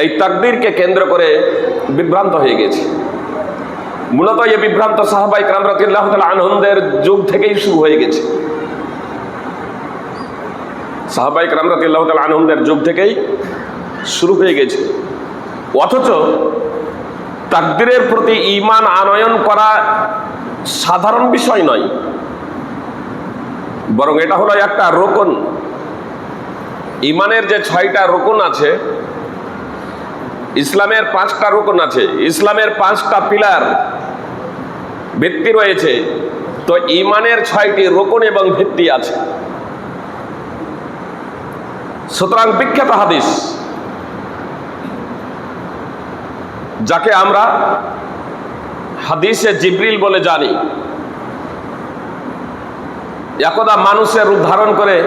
এই তাকদীরকে কেন্দ্র করে বিভ্রান্ত হয়ে গেছে। মূলত এই বিভ্রান্ত সাহাবায়ে কেরাম রাদিয়াল্লাহু তাআলা আনহুদের যুগ থেকেই শুরু হয়ে গেছে। সাহাবায়ে কেরাম রাদিয়াল্লাহু তাআলা আনহুদের যুগ থেকেই শুরু হয়ে গেছে। অথচ তাকদীরের প্রতি ঈমান আনয়ন করা সাধারণ বিষয় নয়, বরং এটা হলো একটা রুকন। ঈমানের যে 6টা রুকন আছে, ইসলামের 5টা রুকন আছে, ইসলামের 5টা পিলার ভিত্তি রয়েছে, তো ঈমানের 6টি রুকন এবং ভিত্তি আছে। সুতরাং বিখ্যাত হাদিস, যাকে আমরা হাদিসে জিবরিল বলে জানি, একদা মানুষের রূপ ধারণ করে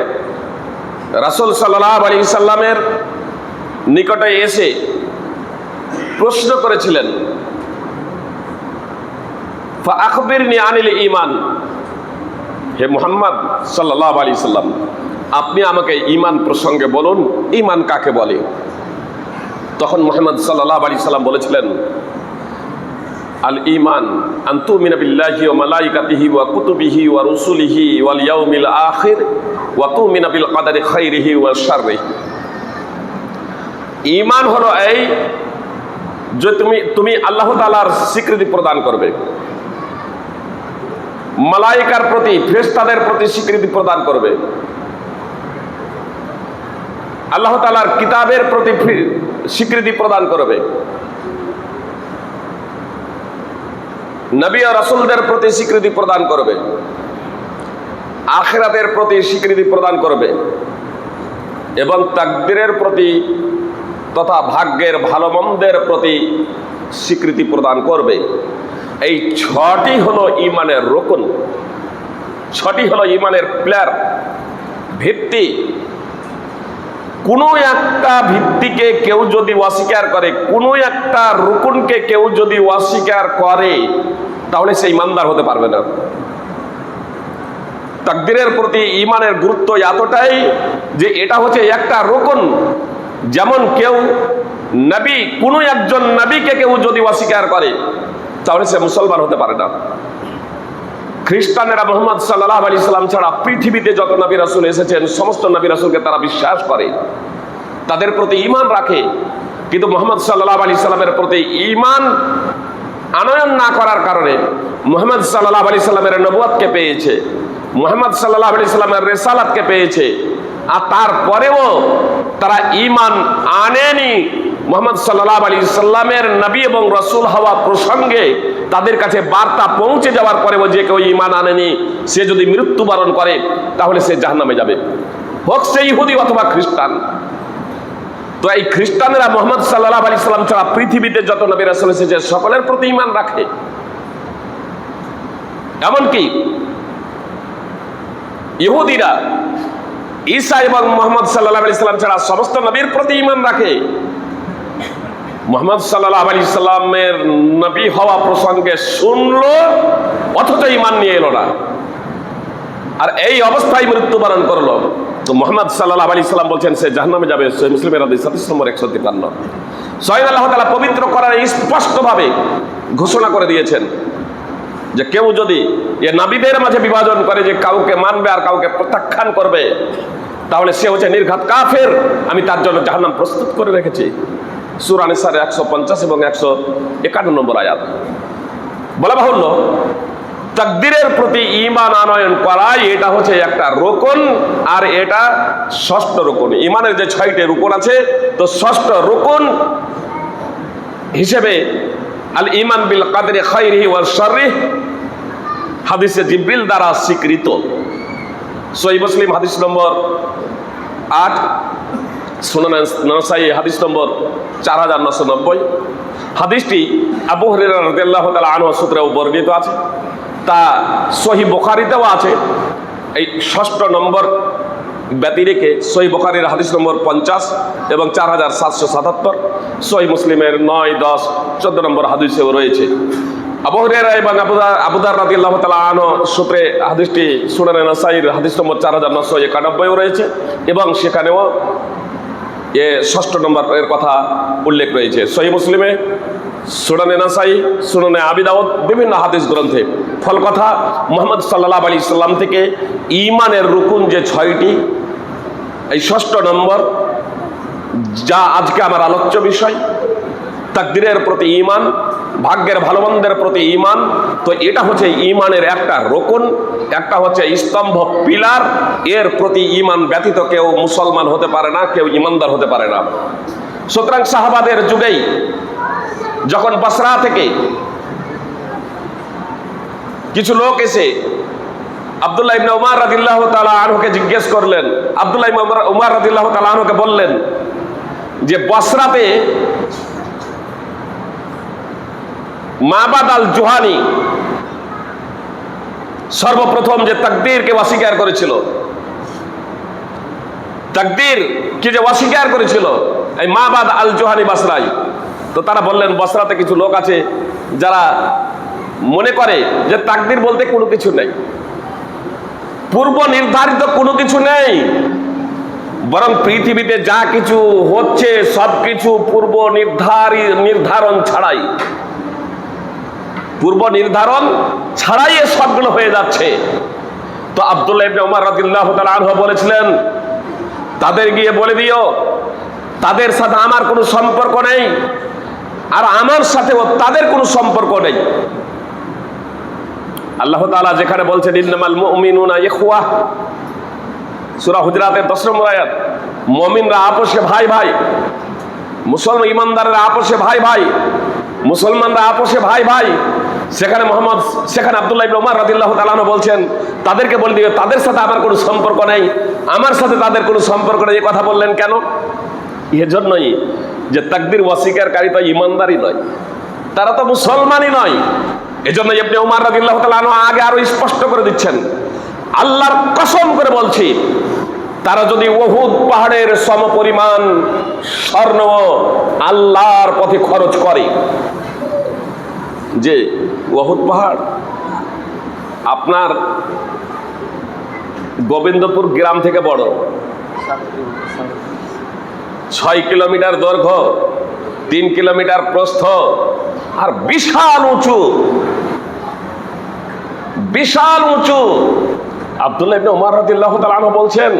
রাসূল সাল্লাল্লাহু আলাইহি সাল্লামের নিকটে এসে প্রশ্ন করেছিলেন, ফাআখবিরনি আনিল ঈমান, হে মুহাম্মদ সাল্লাল্লাহু আলাইহি সাল্লাম, আপনি আমাকে ঈমান প্রসঙ্গে বলুন, ঈমান কাকে বলে? তখন মুহাম্মদ সাল্লাল্লাহু আলাইহি সাল্লাম বলেছিলেন, আল ঈমান আন তুমিনা বিল্লাহি ওয়া মালাইকাতিহি ওয়া কুতুবিহি ওয়া রুসুলিহি ওয়াল ইয়াউমিল আখির ওয়া তুমিনা বিল কদরি খাইরিহি ওয়া শাররিহি। ঈমান হলো এই যে তুমি আল্লাহ তাআলার স্বীকৃতি প্রদান করবে, মালাইকার প্রতি, ফেরেশতাদের প্রতি স্বীকৃতি প্রদান করবে, আল্লাহ তাআলার কিতাবের প্রতি স্বীকৃতি প্রদান করবে, নবী ও রাসূলদের প্রতি স্বীকৃতি প্রদান করবে, আখিরাতের প্রতি স্বীকৃতি প্রদান করবে এবং তাকদীরের প্রতি তথা ভাগ্যের ভালো মন্দের প্রতি স্বীকৃতি প্রদান করবে। এই 6টি হলো ঈমানের রুকন, 6টি হলো ঈমানের পিলার, ভিত্তি। কোনো একটা ভিত্তিকে কেউ যদি অস্বীকার করে, কোনো একটা রুকনকে কেউ যদি অস্বীকার করে, তাহলে সে ঈমানদার হতে পারবে না। তাকদীরের প্রতি ঈমানের গুরুত্ব এতটাই যে এটা হচ্ছে একটা রুকন। যেমন কেউ নবী, কোনো একজন নবীকে কেউ যদি অস্বীকার করে, তাহলে সে মুসলমান হতে পারে না। খ্রিস্টানেরা মুহাম্মদ সাল্লাল্লাহু আলাইহি সাল্লাম ছাড়া পৃথিবীতে যত নবী রাসূল এসেছেন, সমস্ত নবী রাসূলকে তারা বিশ্বাস করে, তাদের প্রতি ঈমান রাখে, কিন্তু মুহাম্মদ সাল্লাল্লাহু আলাইহি সাল্লামের প্রতি ঈমান আনয়ন না করার কারণে মুহাম্মদ সাল্লাল্লাহু আলাইহি সাল্লামের নবুয়তকে পেয়েছে, মুহাম্মদ সাল্লাল্লাহু আলাইহি সাল্লামের রিসালাতকে পেয়েছে, আর তারপরেও তারা ঈমান আনেনি। মুহাম্মদ সাল্লাল্লাহু আলাইহি সাল্লামের নবী এবং রাসূল হওয়া প্রসঙ্গে তাদের কাছে বার্তা পৌঁছে যাওয়ার পরেও যে কেউ ঈমান আনেনি, সে যদি মৃত্যুবরণ করে তাহলে সে জাহান্নামে যাবে, হোক সে ইহুদি অথবা খ্রিস্টান। তো এই খ্রিস্টানেরা মুহাম্মদ সাল্লাল্লাহু আলাইহি সাল্লাম ছাড়া পৃথিবীতে যত নবী রাসূল এসেছে সকলের প্রতি ঈমান রাখে। এমনকি ইহুদিরা ঈসা এবং মুহাম্মদ সাল্লাল্লাহু আলাইহি সাল্লাম ছাড়া সমস্ত নবীর প্রতি ঈমান রাখে। মুহাম্মদ সাল্লাল্লাহু আলাইহি সাল্লামের নবী হওয়া প্রসঙ্গে শুনলো, অথচ ঈমান নিয়ে এলো না, আর এই অবস্থায় মৃত্যুবরণ করলো। তো মুহাম্মদ সাল্লাল্লাহু আলাইহি সাল্লাম বলছেন সে জাহান্নামে যাবে। সহিহ মুসলিমের হাদিস 27 নম্বর 153। স্বয়ং আল্লাহ তাআলা পবিত্র কোরআনে স্পষ্টভাবে ঘোষণা করে দিয়েছেন যে কেউ যদি এ নবীদের মাঝে বিভাজন করে যে কাউকে মানবে আর কাউকে প্রত্যাখ্যান করবে, তাহলে সে হচ্ছে নির্ঘাত কাফের, আমি তার জন্য জাহান্নাম প্রস্তুত করে রেখেছি। সূরা নিসার 150 এবং 151 নম্বর আয়াত। বলা বাহুল্য, তাকদীরের প্রতি ঈমান আনয়ন করা এটা হচ্ছে একটা রুকন, আর এটা 6ষ্ঠ রুকন। ঈমানের যে 6টি রুকন আছে, তো 6ষ্ঠ রুকন হিসেবে আল ঈমান বিল কদরি খাইরিহি ওয়া শাররিহি হাদিসে জিবরিল দ্বারা স্বীকৃত। সহিহ মুসলিম হাদিস নম্বর 8, সুনান নাসাঈ হাদিস নম্বর 4990। হাদিসটি আবু হুরায়রা রাদিয়াল্লাহু তাআলা আনহু সূত্রেও বর্ণিত আছে, তা সহিহ বুখারীতেও আছে। এই 6ষ্ঠ নম্বর ব্যতি রেখে সহিহ বুখারীর হাদিস নম্বর 50 এবং 4777, সহিহ মুসলিমের 9, 10, 14 নম্বর হাদিসেও রয়েছে। আবু হুরায়রা এবং আবু দার রাদিয়াল্লাহু তাআলা আনহু সূত্রে হাদিসটি সুনান নাসাঈর হাদিস নম্বর 4991 রয়েছে এবং সেখানেও ষষ্ঠ নম্বরের কথা উল্লেখ রয়েছে সহিহ মুসলিমে, সুনানে নাসাই, সুনানে আবি দাউদ, বিভিন্ন হাদিস গ্রন্থে। ফল কথা, মুহাম্মদ সাল্লাল্লাহু আলাইহি সাল্লাম থেকে ঈমানের রুকুন যে 6টি, এই ষষ্ঠ নম্বর যা আজকে আমার আলোচ্য বিষয়, তাকদীরের প্রতি ঈমান, ভাগ্যের ভালো মন্দের প্রতি ঈমান। তো এটা হচ্ছে ঈমানের একটা রুকুন, একটা হচ্ছে স্তম্ভ, পিলার। এর প্রতি ঈমান ব্যতীত কেউ মুসলমান হতে পারে না, কেউ ঈমানদার হতে পারে না। সুতরাং সাহাবাদের যুগেই যখন বসরা থেকে কিছু লোক এসে আব্দুল্লাহ ইবনে উমর রাদিয়াল্লাহু তাআলা আনহুকে জিজ্ঞেস করলেন, আব্দুল্লাহ ইবনে উমর রাদিয়াল্লাহু তাআলা আনহুকে বললেন যে বসরাতে মাবাদ আল জুহানি সর্বপ্রথম যে তাকদীরকে অস্বীকার করেছিল, তাকদীর কি যে অস্বীকার করেছিল এই মাবাদ আল জুহানি বসরায়। তো তারা বললেন বসরাতে কিছু লোক আছে যারা মনে করে যে তাকদীর বলতে কোনো কিছু নেই, পূর্ব নির্ধারিত কোনো কিছু নেই, বরং পৃথিবীতে যা কিছু হচ্ছে সবকিছু পূর্ব নির্ধারণ ছাড়াই, পূর্ব নির্ধারণ ছাড়াই সবগুলো হয়ে যাচ্ছে। তো আব্দুল্লাহ ইবনে উমর রাদিয়াল্লাহু তাআলা আনহু বলেছিলেন, তাদের গিয়ে বলে দিও তাদের সাথে আমার কোনো সম্পর্ক নেই, আর আমার সাথেও তাদের কোনো সম্পর্ক নেই। আল্লাহ তাআলা যেখানে বলছেন ইন্নামাল মুমিনুনা ইখওয়াহ, সূরা হুজরাতের 10 নম্বর আয়াত, মুমিনরা আপোষে ভাই ভাই, মুসলমান ইমানদাররা আপোষে ভাই ভাই, মুসলমানরা আপোষে ভাই ভাই। সেখানে আব্দুল্লাহ ইবনে উমর রাদিয়াল্লাহু তাআলা আনহু বলছেন তাদেরকে বলে দিও তাদের সাথে আমার কোনো সম্পর্ক নেই, আমার সাথে তাদের কোনো সম্পর্ক নেই। এই কথা বললেন কেন? এজন্যই যে তাকদীর অস্বীকারী তো ইমানদারই নয়, তারা তো মুসলমানই নয়। এজন্য ইবনে উমর রাদিয়াল্লাহু তাআলা আনহু আগে আরো স্পষ্ট করে দিচ্ছেন, আল্লাহর কসম করে বলছি, তারা যদি উহুদ পাহাড়ের সমপরিমাণ স্বর্ণ আল্লাহর পথে খরচ করে, যে উহুদ পাহাড় আপনার গোবিন্দপুর গ্রাম থেকে বড়, 6 কিলোমিটার দৈর্ঘ্য, 3 কিলোমিটার প্রস্থ, আর বিশাল উঁচু, বিশাল উঁচু। আব্দুল্লাহ ইবনে উমর রাদিয়াল্লাহু তাআলা আনহু বলছেন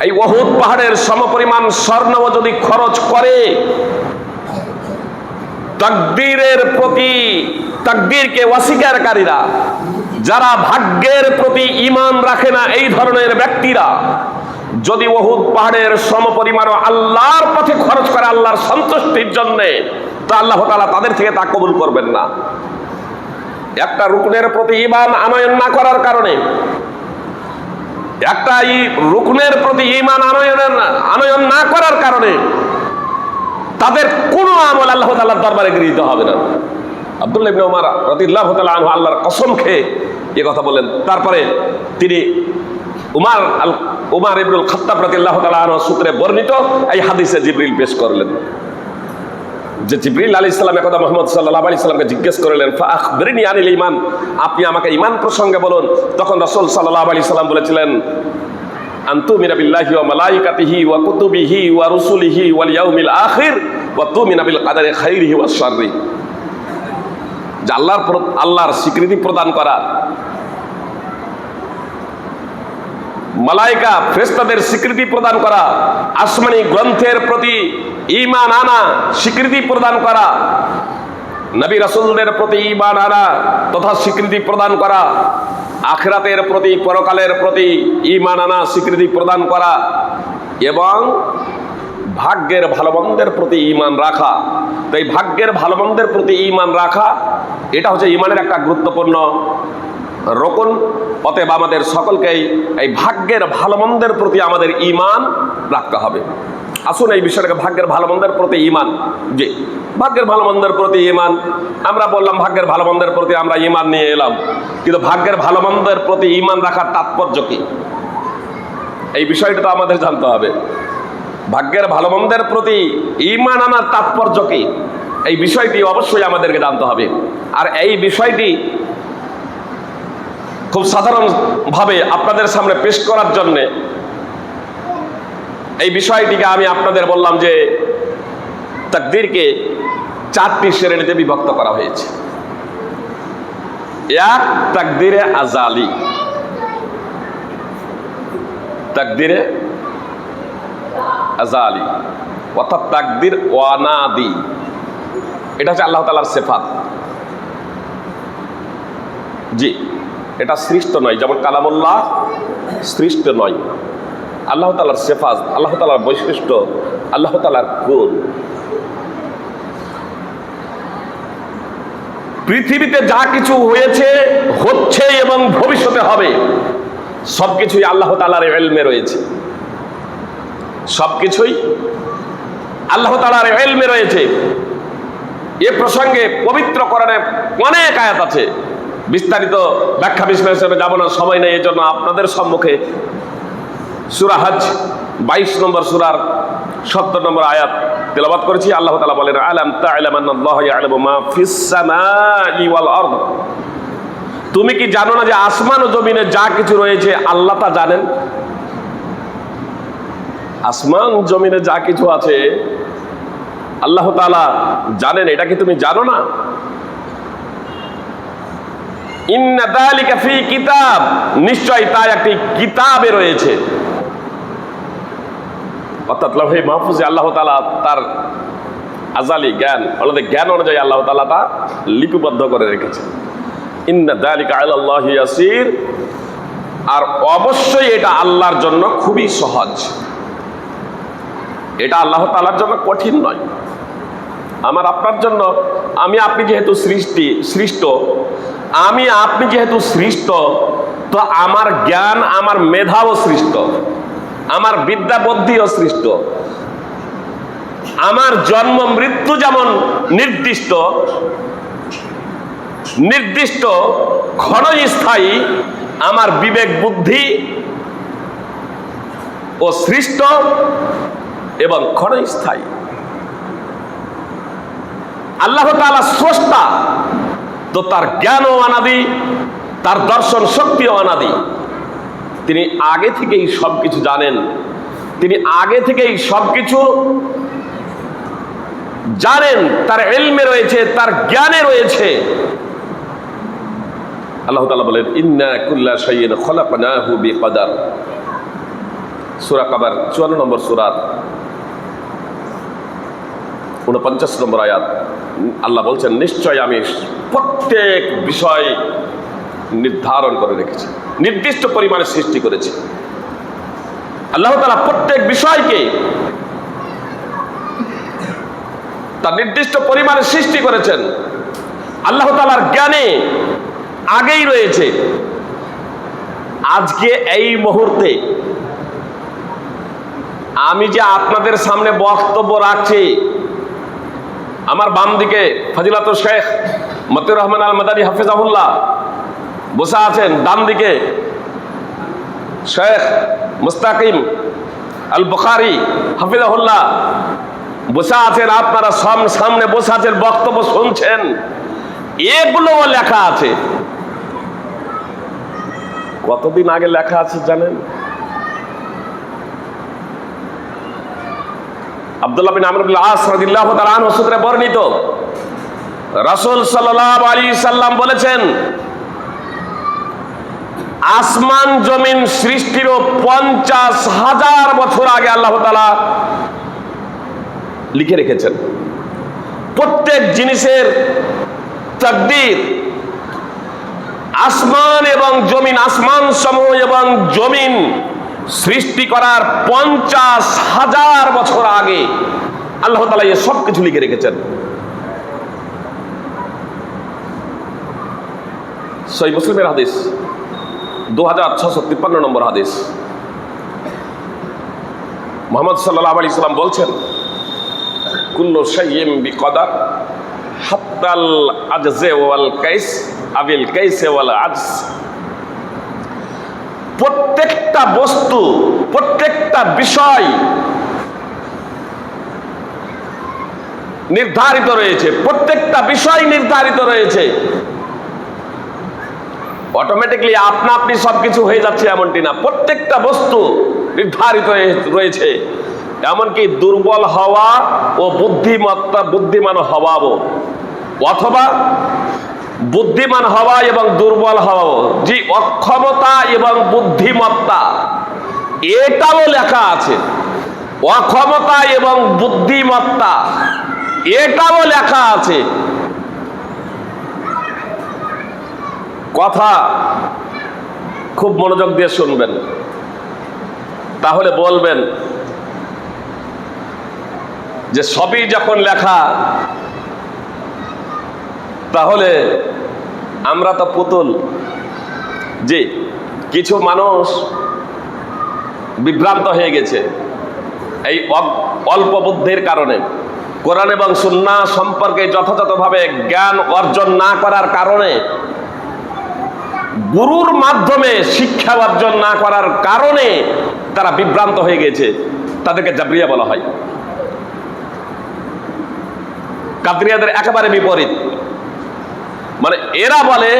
এই উহুদ পাহাড়ের সমপরিমাণ স্বর্ণ যদি খরচ করে, তাকদীরের প্রতি, তাকদীরকে অস্বীকারীরা, যারা ভাগ্যের প্রতি ঈমান রাখে না, এই ধরনের ব্যক্তিরা যদি উহুদ পাহাড়ের সমপরিমাণ আল্লাহর পথে খরচ করে আল্লাহর সন্তুষ্টির জন্য, তা আল্লাহ তাআলা তাদের থেকে তা কবুল করবেন না। একটা রুকনের প্রতি ঈমান আনয়ন না করার কারণে, একটা রুকনের প্রতি ঈমান আনয়ন না করার কারণে তাদের কোনো আমল আল্লাহ তাআলার দরবারে গৃহীত হবে না। আব্দুল্লাহ ইবনে উমর রাদিয়াল্লাহু তাআলা আনহু আল্লাহর কসম খেয়ে এই কথা বলেন। তারপরে তিনি উমর ইবনুল খাত্তাব রাদিয়াল্লাহু তাআলা আনহু সূত্রে বর্ণিত এই হাদিসে জিবরিল পেশ করলেন যে জিবরিল আলাইহিস সালাম একদা মুহাম্মদ সাল্লাল্লাহু আলাইহি সাল্লামকে জিজ্ঞেস করলেন, ফাআখবিরনি আনিল ঈমান, আপনি আমাকে ঈমান প্রসঙ্গে বলুন। তখন রাসূল সাল্লাল্লাহু আলাইহি সাল্লাম বলেছিলেন, আনতুমিনা বিল্লাহি ওয়া মালাইকাতিহি ওয়া কুতুবিহি ওয়া রুসুলিহি ওয়াল ইয়াউমিল আখির ওয়া তুমিনা বিল কাদারি খাইরিহি ওয়াশ শাররি। যে আল্লাহর স্বীকৃতি প্রদান করা, মালাইকা ফেরেশতাদের স্বীকৃতি প্রদান করা, আসমানি গ্রন্থের প্রতি ঈমান আনা, স্বীকৃতি প্রদান করা, নবী রাসূলদের প্রতি ঈমান আনা তথা স্বীকৃতি প্রদান করা, আখিরাতের প্রতি, পরকালের প্রতি ঈমান আনা, স্বীকৃতি প্রদান করা, এবং ভাগ্যের ভালোমন্দের প্রতি ঈমান রাখা। তো এই ভাগ্যের ভালোমন্দের প্রতি ঈমান রাখা, এটা হচ্ছে ঈমানের একটা গুরুত্বপূর্ণ রকম। অতএব আমাদের সকলকেই এই ভাগ্যের ভালোমন্দের প্রতি আমাদের ঈমান রাখতে হবে। আসুন এই বিষয়টাকে ভাগ্যের ভালোমন্দের প্রতি ঈমান, যে ভাগ্যের ভালোমন্দের প্রতি ঈমান, আমরা বললাম ভাগ্যের ভালোমন্দের প্রতি আমরা ঈমান নিয়ে এলাম, কিন্তু ভাগ্যের ভালোমন্দের প্রতি ঈমান রাখার তাৎপর্য কি, এই বিষয়টা তো আমাদের জানতে হবে। ভাগ্যের ভালোমন্দের প্রতি ঈমান আনার তাৎপর্য কি, এই বিষয়টি অবশ্যই আমাদেরকে জানতে হবে। আর এই বিষয়টি খুব সাধারণভাবে আপনাদের সামনে পেশ করার জন্যে এই বিষয়টিকে আমি আপনাদের বললাম যে তাকদীরকে 4টি শ্রেণীতে বিভক্ত করা হয়েছে। এক, তাকদীরে আজালি, তাকদীরে আজালি অর্থাৎ তাকদীর ওয়ানাদি, এটা হচ্ছে আল্লাহ তাআলার সিফাত। জি, এটা সৃষ্ট নয়, যেমন কালামুল্লাহ সৃষ্ট নয়। আল্লাহ তাআলার সিফাত, আল্লাহ তাআলার বৈশিষ্ট্য, আল্লাহ তাআলার গুণ। পৃথিবীতে যা কিছু হয়েছে, হচ্ছে এবং ভবিষ্যতে হবে, সবকিছুই আল্লাহ তাআলার ইলমে রয়েছে। সবকিছুই আল্লাহ তাআলার ইলমে রয়েছে। এ প্রসঙ্গে পবিত্র কোরআনে অনেক আয়াত আছে, বিস্তারিত ব্যাখ্যা বিশ্লেষণে যাব না, সময় নেই। এই জন্য আপনাদের সম্মুখে সূরা হজ 22 নম্বর সূরার 70 নম্বর আয়াত তেলাওয়াত করেছি। আল্লাহ তাআলা বলেন, আলাম তা'লাম আন্নাল্লাহা ইয়া'লামু মা ফিস সামাই ওয়াল আরদ। তুমি কি জানো না যে আসমান ও জমিনে যা কিছু রয়েছে আল্লাহ তা জানেন? আসমান জমিনে যা কিছু আছে আল্লাহ তাআলা জানেন, এটা কি তুমি জানো না? ইন্না যালিকা ফি কিতাব, নিশ্চয় তা একটি কিতাবে রয়েছে। অর্থাৎ লাউহে মাহফুজে আল্লাহ তাআলা তার আজালি জ্ঞান, অর্থাৎ জ্ঞান অনুযায়ী আল্লাহ তাআলা তা লিপিবদ্ধ করে রেখেছে। ইন্না যালিকা আলাল্লাহি ইয়াসির, আর অবশ্যই এটা আল্লাহর জন্য খুবই সহজ। এটা আল্লাহ তাআলার জন্য কঠিন নয়। আমার আপনার জন্য, আমি আপনি যেহেতু সৃষ্ট, আমি আপনি যেহেতু সৃষ্ট, তো আমার জ্ঞান, আমার মেধাও সৃষ্ট, আমার বিদ্যা বুদ্ধিও সৃষ্ট। আমার জন্ম মৃত্যু যেমন নির্দিষ্ট, নির্দিষ্ট ক্ষণস্থায়ী, আমার বিবেক বুদ্ধি ও সৃষ্ট এবং ক্ষণস্থায়ী। আল্লাহ তাআলা স্রষ্টা, তো তার জ্ঞানও অনাদি, তার দর্শন শক্তিও অনাদি। তিনি আগে থেকেই সবকিছু জানেন, তিনি আগে থেকেই সবকিছু জানেন, তার ইলমে রয়েছে, তার জ্ঞানে রয়েছে। আল্লাহ তাআলা বলেন, ইন্না কুল্লা শাইইন খলাকনাহু বিকদার। সূরা কামার 54 নম্বর সূরার 49 নম্বর আয়াত আল্লাহ বলছেন, নিশ্চয় আমি প্রত্যেক বিষয় নির্ধারণ করে রেখেছি, নির্দিষ্ট পরিমাণে সৃষ্টি করেছি। আল্লাহ তাআলা প্রত্যেক বিষয়কে তার নির্দিষ্ট পরিমাণে সৃষ্টি করেছেন। আল্লাহ তাআলার জ্ঞানে আগেই রয়েছে। আজকে এই মুহূর্তে আমি যে আপনাদের সামনে বক্তব্য রাখছি, আমার বাম দিকে ফজিলাতুল শেখ মতিউর রহমান আল মাদানী হাফিজাহুল্লাহ বসে আছেন, ডান দিকে শেখ মুস্তাকিম আল বুখারী হাফিজাহুল্লাহ বসে আছেন। আপনারা সামনে বসে আছেন, বক্তব্য শুনছেন, এগুলোও লেখা আছে। কতদিন আগে লেখা আছে জানেন? আব্দুল্লাহ বিন আমর বিন আস রাদিয়াল্লাহু তাআলা আনহু সূত্রে বর্ণিত, রাসূল সাল্লাল্লাহু আলাইহি সাল্লাম বলেছেন, আসমান জমিন সৃষ্টিরও 50,000 বছর আগে আল্লাহ তাআলা লিখে রেখেছেন। প্রত্যেক জিনিসের তাকদীর, আসমান এবং জমিন, আসমান সমূহ এবং জমিন সৃষ্টি করার 50,000 বছর আগে আল্লাহ তাআলা এই সব কিছু লিখে রেখেছেন। সহিহ মুসলিমের হাদিস 2653 নম্বর হাদিস। মুহাম্মদ সাল্লাল্লাহু আলাইহি সাল্লাম বলছেন, কুল্লু শাইইন বিকদার হাত্তাল আজজে ওয়াল কাইস আবিল কাইসে ওয়াল আজজ। প্রত্যেকটা বস্তু, প্রত্যেকটা বিষয় নির্ধারিত রয়েছে, প্রত্যেকটা বিষয় নির্ধারিত রয়েছে। অটোমেটিকলি আপনা আপনি সবকিছু হয়ে যাচ্ছে এমনটি না, প্রত্যেকটা বস্তু নির্ধারিত রয়েছে। এমনকি দুর্বল হওয়া ও বুদ্ধিমান হওয়াও, অথবা বুদ্ধিমান হওয়া এবং দুর্বল হওয়াও, যে অক্ষমতা এবং বুদ্ধিমত্তা এটাও লেখা আছে। অক্ষমতা এবং বুদ্ধিমত্তা এটাও লেখা আছে। কথা খুব মনোযোগ দিয়ে শুনবেন, তাহলে বলবেন যে সবই যখন লেখা, তাহলে আমরা তো পুতুল। যে কিছু মানুষ বিভ্রান্ত হয়ে গেছে এই অল্প বুদ্ধির কারণে, কোরআন এবং সুন্নাহ সম্পর্কে যথাযথভাবে জ্ঞান অর্জন না করার কারণে, গুরুর মাধ্যমে শিক্ষা অর্জন না করার কারণে তারা বিভ্রান্ত হয়ে গেছে। তাদেরকে জাবরিয়া বলা হয়। কাদরিয়াদের একেবারে বিপরীত। মানে এরা বলে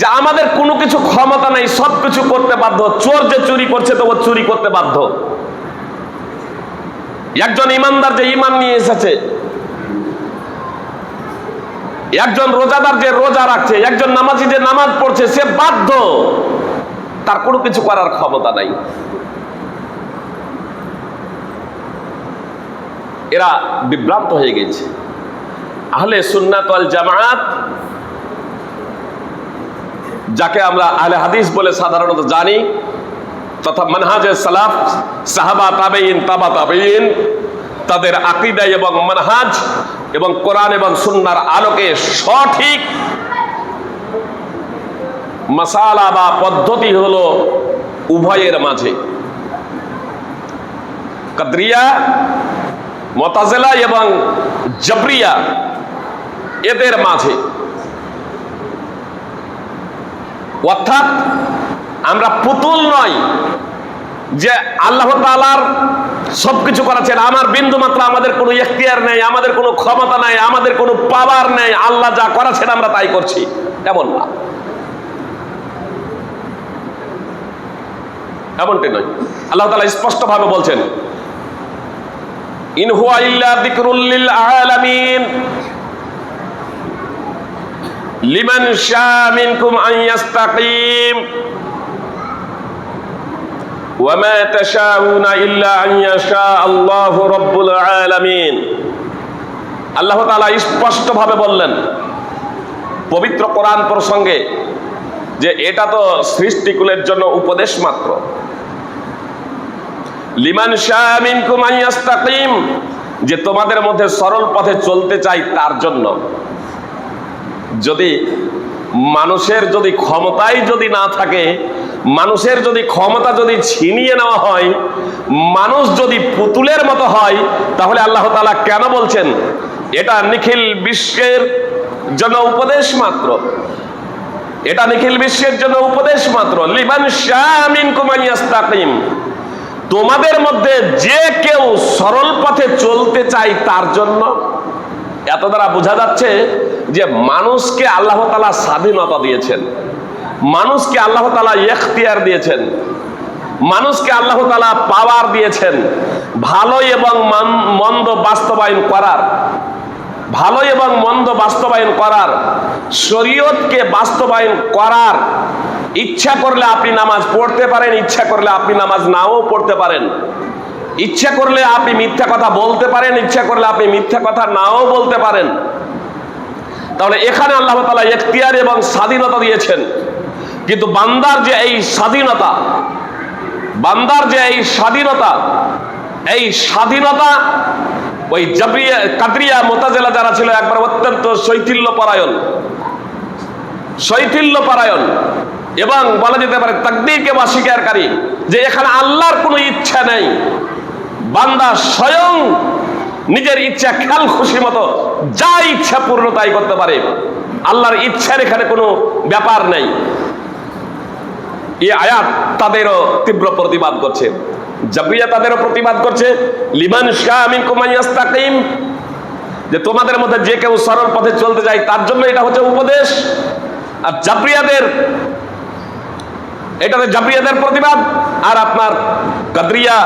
যে আমাদের কোনো কিছু ক্ষমতা নেই, সবকিছু করতে বাধ্য। চোর যে চুরি করছে তো ও চুরি করতে বাধ্য। একজন ইমানদার যে ইমান নিয়ে এসেছে, একজন রোজাদার যে রোজা রাখছে, একজন নামাজি যে নামাজ পড়ছে, সে বাধ্য, তার কোনো কিছু করার ক্ষমতা নাই। এরা বিভ্রান্ত হয়ে গেছে। আহলে সুন্নাত ওয়াল জামাত, যাকে আমরা আহলে হাদিস বলে সাধারণত জানি, তথা মানহাজে সালাফ, সাহাবা, তাবেঈন, তাবা তাবেঈন, তাদের আকীদা এবং মানহাজ এবং কোরআন এবং সুন্নাহর আলোকে সঠিক মাসালা বা পদ্ধতি হলো উভয়ের মাঝে। কাদরিয়া, মুতাজিলা এবং জাবরিয়া এদের মাঝে। অর্থাৎ আমরা পুতুল নয় যে আল্লাহ তাআলার সবকিছু করেছেন, আমার বিন্দু মাত্র আমাদের কোনো ইখতিয়ার নেই, আমাদের কোনো ক্ষমতা নাই, আমাদের কোনো পাওয়ার নেই, আল্লাহ যা করেছেন আমরা তাই করছি, এমন না, এমনটি নয়। আল্লাহ তাআলা স্পষ্ট ভাবে বলছেন, ইন হুয়া ইল্লা যিকরুল লিল আলামিন লিমান শাআ মিনকুম আন ইস্তাকিম ওয়া মা তাশাউনা ইল্লা আন ইয়াশা আল্লাহু রাব্বুল আলামিন। আল্লাহ তাআলা স্পষ্ট ভাবে বললেন পবিত্র কোরআন প্রসঙ্গে যে এটা তো সৃষ্টিকুলের জন্য উপদেশ মাত্র। লিমান শাআ মিনকুম আন ইস্তাকিম, যে তোমাদের মধ্যে সরল পথে চলতে চাই তার জন্য। যদি মানুষের যদি ক্ষমতাই যদি না থাকে, মানুষের যদি ক্ষমতা যদি ছিনিয়ে নেওয়া হয়, মানুষ যদি পুতুলের মতো হয়, তাহলে আল্লাহ তাআলা কেন বলছেন এটা নিখিল বিশ্বের জন্য উপদেশ মাত্র? এটা নিখিল বিশ্বের জন্য উপদেশ মাত্র। লিমান শাআ মিনকুম আন ইস্তাকিম, তোমাদের মধ্যে যে কেউ সরল পথে চলতে চায় তার জন্য। এত দ্বারা বোঝা যাচ্ছে যে মানুষকে আল্লাহ তাআলা স্বাধীনতা দিয়েছেন, মানুষকে আল্লাহ তাআলা ইখতিয়ার দিয়েছেন, মানুষকে আল্লাহ তাআলা পাওয়ার দিয়েছেন ভালো এবং মন্দ বাস্তবায়ন করার, ভালো এবং মন্দ বাস্তবায়ন করার, শরীয়তকে বাস্তবায়ন করার। ইচ্ছা করলে আপনি নামাজ পড়তে পারেন, ইচ্ছা করলে আপনি নামাজ নাও পড়তে পারেন, ইচ্ছা করলে আপনি মিথ্যা কথা বলতে পারেন, ইচ্ছা করলে আপনি মিথ্যা কথা নাও বলতে পারেন। তাহলে এখানে আল্লাহ তাআলা ইখতিয়ার এবং স্বাধীনতা দিয়েছেন। কিন্তু বান্দার যে এই স্বাধীনতা, বান্দার যে এই স্বাধীনতা, এই স্বাধীনতা ওই জাবরিয়া, কাদরিয়া, মুতাজিলা যারা ছিল একবার অত্যন্ত শৈথিল্য পরায়ণ এবং বলা যেতে পারে তাকদীরকে অস্বীকারী, যে এখানে আল্লাহর কোনো ইচ্ছা নেই, বান্দা স্বয়ং নিজের ইচ্ছা খেয়াল খুশি মতো যা ইচ্ছা পূর্ণ তাই করতে পারে, আল্লাহর ইচ্ছার এখানে কোনো ব্যাপার নেই। এই আয়াত তাদেরও তীব্র প্রতিবাদ করছে, জাবরিয়া তাদেরও প্রতিবাদ করছে। লিমান শাআ মিনকুম আন ইস্তাকিম, যে তোমাদের মধ্যে যে কেউ সরল পথে চলতে যায় তার জন্য এটা হচ্ছে উপদেশ। আর জাবরিয়াদের, এটাতে জাবরিয়াদের প্রতিবাদ। আর আপনার কাদরিয়া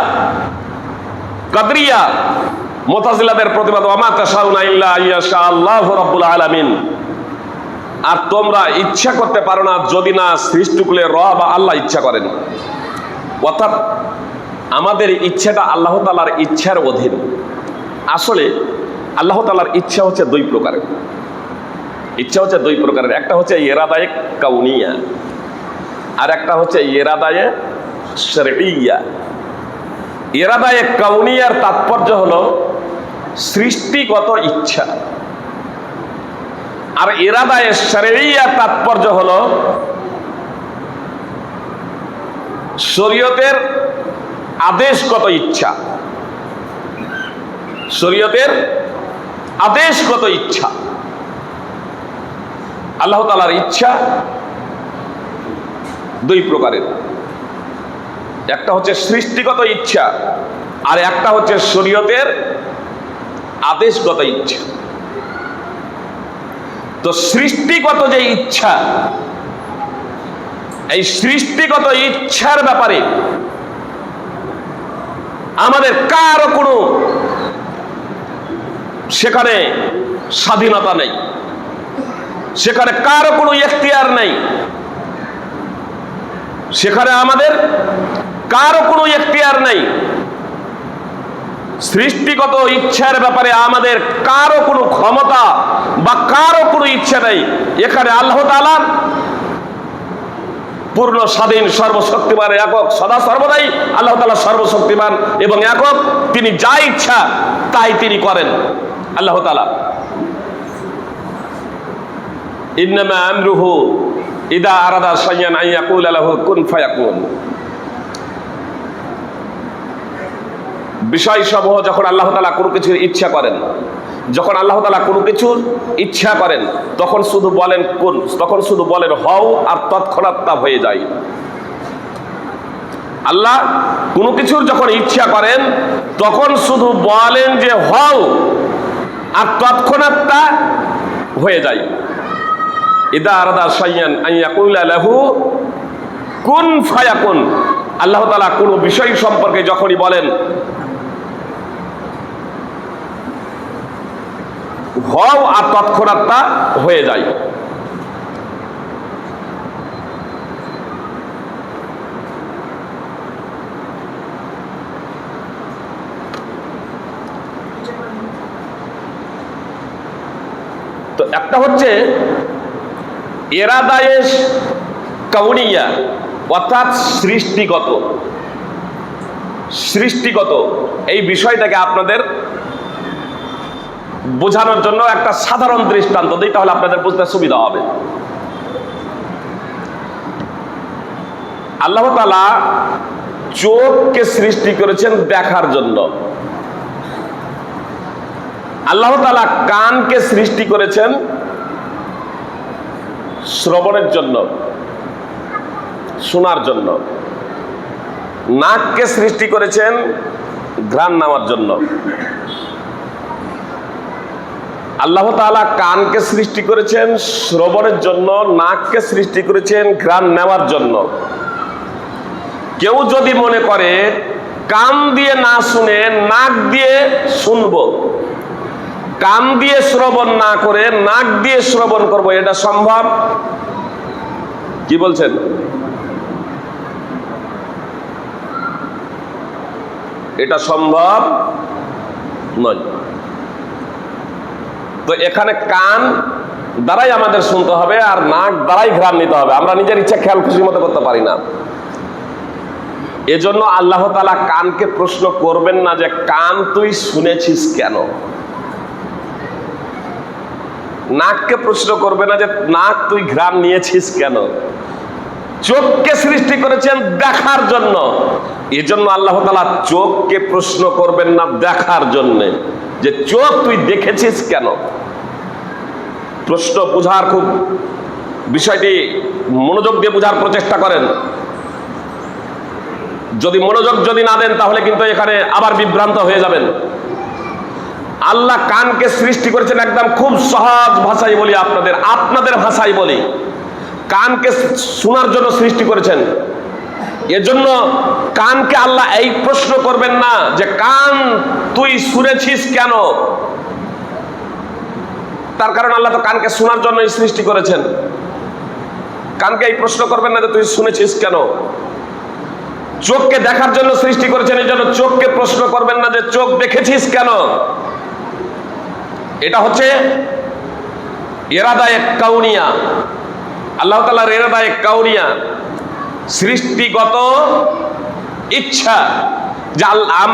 কাদরিয়া মুতাজিলাদের প্রতিবাদ, ওয়া মা তাশাউনা ইল্লা আইয়াশা আল্লাহু রাব্বুল আলামিন। আর তোমরা ইচ্ছা করতে পারো না যদি না সৃষ্টিকুলের রব বা আল্লাহ ইচ্ছা করেন। অর্থাৎ আমাদের ইচ্ছাটা আল্লাহ তাআলার ইচ্ছার অধীন। আসলে আল্লাহ তাআলার ইচ্ছা হচ্ছে দুই প্রকারের। ইচ্ছা হচ্ছে দুই প্রকারের, একটা হচ্ছে ইরাদায়ে কাউনিয়া, আর একটা হচ্ছে ইরাদায়ে শারঈয়া। ইরাদায়ে কাউনিয়ার তাৎপর্য হলো সৃষ্টিগত ইচ্ছা, আর ইরাদায়ে শারঈয়ার তাৎপর্য হলো শরীয়তের আদেশগত ইচ্ছা। শরীয়তের আদেশগত ইচ্ছা, আল্লাহ তাআলার ইচ্ছা দুই প্রকারের, একটা হচ্ছে সৃষ্টিগত ইচ্ছা আর একটা হচ্ছে শরীয়তের আদেশগত ইচ্ছা। তো সৃষ্টিগত যে ইচ্ছা, এই সৃষ্টিগত ইচ্ছার ব্যাপারে আমাদের কারো কোনো সেখানে স্বাধীনতা নেই, সেখানে কারো কোনো এখতিয়ার নেই, সেখানে আমাদের কারো কোনো এখতিয়ার নেই। সৃষ্টিগত ইচ্ছার ব্যাপারে আমাদের কারো কোনো ক্ষমতা বা কারো কোনো ইচ্ছা নেই। এখানে আল্লাহ তাআলা পূর্ণ স্বাধীন, সর্বশক্তিমান, একক, সদা সর্বদাই আল্লাহ তাআলা সর্বশক্তিমান এবং একক। তিনি যা ইচ্ছা তাই তিনি করেন। আল্লাহ তাআলা ইন্নামা আমরুহু ইদা আরাদা শাইআন আন ইয়াকুলা লাহু কুন ফায়াকুন। বিষয়সমূহ যখন আল্লাহ তাআলা কোনো কিছুর ইচ্ছা করেন, যখন আল্লাহ তাআলা কোনো কিছুর ইচ্ছা করেন তখন শুধু বলেন কুন, তখন শুধু বলেন হও, আর তৎক্ষণাৎ তা হয়ে যায়। আল্লাহ কোনো কিছুর যখন ইচ্ছা করেন তখন শুধু বলেন যে হও, আর তৎক্ষণাৎ তা হয়ে যায়। ইদা আরাদা শাইআন আন ইয়াকুলা লাহু কুন ফায়াকুন। আল্লাহ তাআলা কোনো বিষয় সম্পর্কে যখনই বলেন হও, আর তৎক্ষণাৎ তা হয়ে যায়। তো একটা হচ্ছে ইরাদায়ে কাউনিয়া, অর্থাৎ সৃষ্টিগত। সৃষ্টিগত এই বিষয়টাকে আপনাদের বোঝানোর জন্য একটা সাধারণ দৃষ্টান্ত দিই, তাহলে আপনাদের বুঝতে সুবিধা হবে। আল্লাহ তাআলা চোখকে সৃষ্টি করেছেন দেখার জন্য, আল্লাহ তাআলা কানকে সৃষ্টি করেছেন শ্রবণের জন্য, শোনার জন্য, নাককে সৃষ্টি করেছেন ঘ্রাণ নেওয়ার জন্য। আল্লাহ তাআলা কানকে সৃষ্টি করেছেন শ্রবণের জন্য, নাককে সৃষ্টি করেছেন ঘ্রাণ নেওয়ার জন্য। কেউ যদি মনে করে কান দিয়ে না শুনে নাক দিয়ে শুনবো, কান দিয়ে শ্রবণ না করে নাক দিয়ে শ্রবণ করব, এটা সম্ভব? কি বলছেন? এটা সম্ভব নয়। তো এখানে কান দ্বারাই আমাদের শুনতে হবে আর নাক দ্বারাই ঘ্রাণ নিতে হবে। আমরা নিজের ইচ্ছা খেয়াল খুশি মতো করতে পারি না। এজন্য আল্লাহ তাআলা কানকে প্রশ্ন করবেন না যে কান তুই শুনেছিস কেন, নাককে প্রশ্ন করবে না যে নাক তুই ঘ্রাণ নিয়েছিস কেন। চোখকে সৃষ্টি করেছেন দেখার জন্য, এজন্য আল্লাহ তাআলা চোখকে প্রশ্ন করবেন না দেখার জন্য যে চোখ তুই দেখেছিস কেন। প্রশ্ন বোঝার খুব বিষয়টি মনোযোগ দিয়ে বোঝার প্রচেষ্টা করেন। যদি মনোযোগ যদি না দেন তাহলে কিন্তু এখানে আবার বিভ্রান্ত হয়ে যাবেন। আল্লাহ কানকে সৃষ্টি করেছেন একদম খুব সহজ ভাষায় বলি, আপনাদের ভাষায় বলি, কানকে শোনার জন্য সৃষ্টি করেছেন। এজন্য কানকে আল্লাহ এই প্রশ্ন করবেন না যে কান তুই শুনেছিস কেন, তার কারণ আল্লাহ তো কানকে শোনার জন্যই সৃষ্টি করেছেন। কানকে এই প্রশ্ন করবেন না যে তুই শুনেছিস কেন। চোখকে দেখার জন্য সৃষ্টি করেছেন, এই জন্য চোখকে প্রশ্ন করবেন না যে চোখ দেখেছিস কেন। এটা হচ্ছে ইরাদায়ে কাউনিয়া, আল্লাহ তাআলার ইরাদায়ে কাউনিয়া, সৃষ্টিগত ইচ্ছা। যে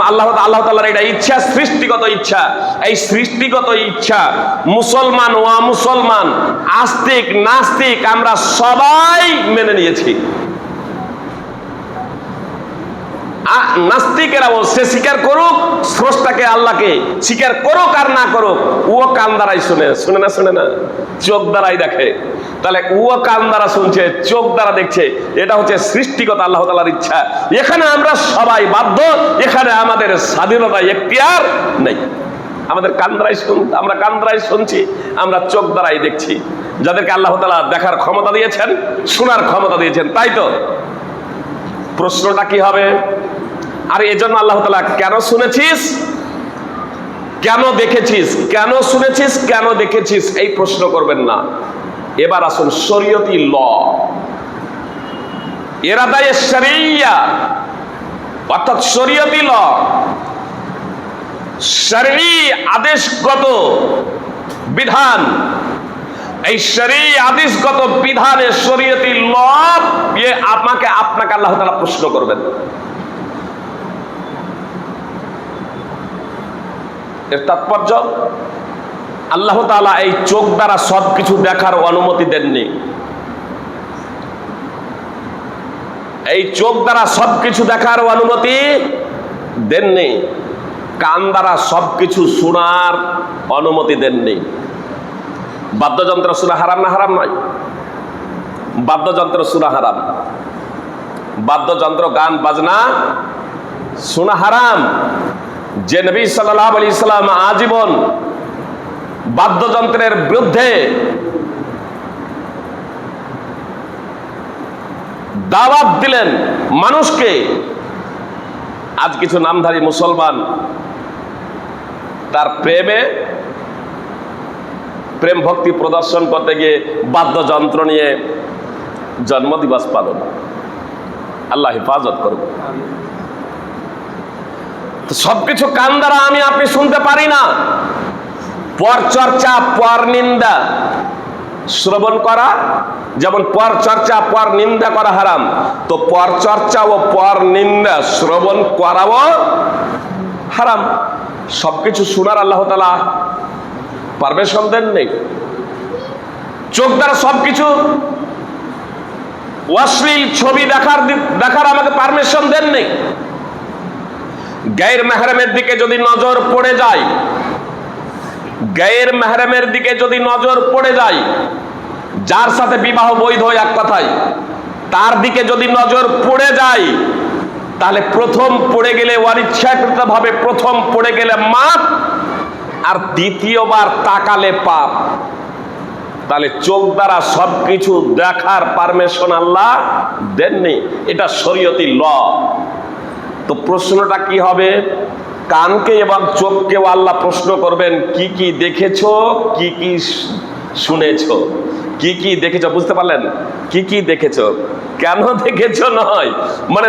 আল্লাহ তাআলার এটা ইচ্ছা, সৃষ্টিগত ইচ্ছা। এই সৃষ্টিগত ইচ্ছা মুসলমান ও মুসলমান, আস্তিক নাস্তিক আমরা সবাই মেনে নিয়েছি। নাস্তিকেরাও সে স্বীকার করুক স্রষ্টাকে, আল্লাহকে স্বীকার করুক আর না করুক, ও কান দ্বারাই শুনে না, চোখ দ্বারাই দেখে। তাহলে ও কান দ্বারা শুনছে, চোখ দ্বারা দেখছে, এটা হচ্ছে সৃষ্টিগত আল্লাহ তাআলার ইচ্ছা। এখানে আমরা সবাই বাধ্য, এখানে আমাদের স্বাধীনতা এখতিয়ার নেই। আমাদের কান দ্বারাই আমরা কান দ্বারাই শুনছি, আমরা চোখ দ্বারাই দেখছি। যাদেরকে আল্লাহ তাআলা দেখার ক্ষমতা দিয়েছেন, শোনার ক্ষমতা দিয়েছেন, তাই তো প্রশ্নটা কি হবে? আর এজন্য আল্লাহ তাআলা কেন শুনেছিস, কেন দেখেছিস, কেন শুনেছিস, কেন দেখেছিস এই প্রশ্ন করবেন না। এবার আসুন শরীয়তি ল, ইরাদায়ে শরঈয়া, অর্থাৎ শরীয়তি ল, শরঈ আদেশগত বিধান। এই শরঈ আদেশগত বিধানে শরীয়তি ল আপনাকে আল্লাহ তাআলা প্রশ্ন করবেন। এর তাৎপর্য, আল্লাহ তাআলা এই চোখ দ্বারা সবকিছু দেখার অনুমতি দেননি। এই চোখ দ্বারা সবকিছু দেখার অনুমতি দেননি, কান দ্বারা সবকিছু শোনার অনুমতি দেননি। বাদ্যযন্ত্র শোনা হারাম না হারাম নয়? বাদ্যযন্ত্র শোনা হারাম, বাদ্যযন্ত্র গান বাজনা শোনা হারাম। যে নবী সাল্লাল্লাহু আলাইহি সাল্লাম আজীবন বাদ্যযন্ত্রের বিরুদ্ধে দাওয়াত দিলেন মানুষকে, আজ কিছু নামধারী মুসলমান তার প্রেম ভক্তি প্রদর্শন করতে গিয়ে বাদ্যযন্ত্র নিয়ে জন্মদিবস পালন। আল্লাহ হেফাজত করুন। সবকিছু কান দ্বারা আমি আপনি শুনতে পারি না। পর চর্চা, পর নিন্দা শ্রবণ করা, যেমন পর চর্চা পর নিন্দা করা হারাম, তো পর চর্চা ও পর নিন্দা শ্রবণ করাও হারাম। সবকিছু শোনার আল্লাহ তাআলা পারমিশন দেন নেই। চোখ দ্বারা সবকিছু অশ্লীল ছবি দেখার আমাকে পারমিশন দেন নেই। গায়ের মেহরামের দিকে যদি নজর পড়ে যায়, গায়ের মেহরামের দিকে যদি নজর পড়ে যায়, যার সাথে বিবাহ বৈধ এক কথায়, তার দিকে যদি নজর পড়ে যায়, তাহলে প্রথম পড়ে গেলে অনিচ্ছাকৃতভাবে প্রথম পড়ে গেলে মাপ, আর দ্বিতীয়বার তাকালে পাপ। তাহলে চোখ দ্বারা সবকিছু দেখার পারমিশন আল্লাহ দেননি, এটা শরীয়তি ল। তো প্রশ্নটা কি হবে? কানকে এবং চোখকেও আল্লাহ প্রশ্ন করবেন, কি কি দেখেছো, কি কি শুনেছো, কি কি দেখেছো। বুঝতে পারলেন? কি কি দেখেছো, কেন দেখেছো নয়, মানে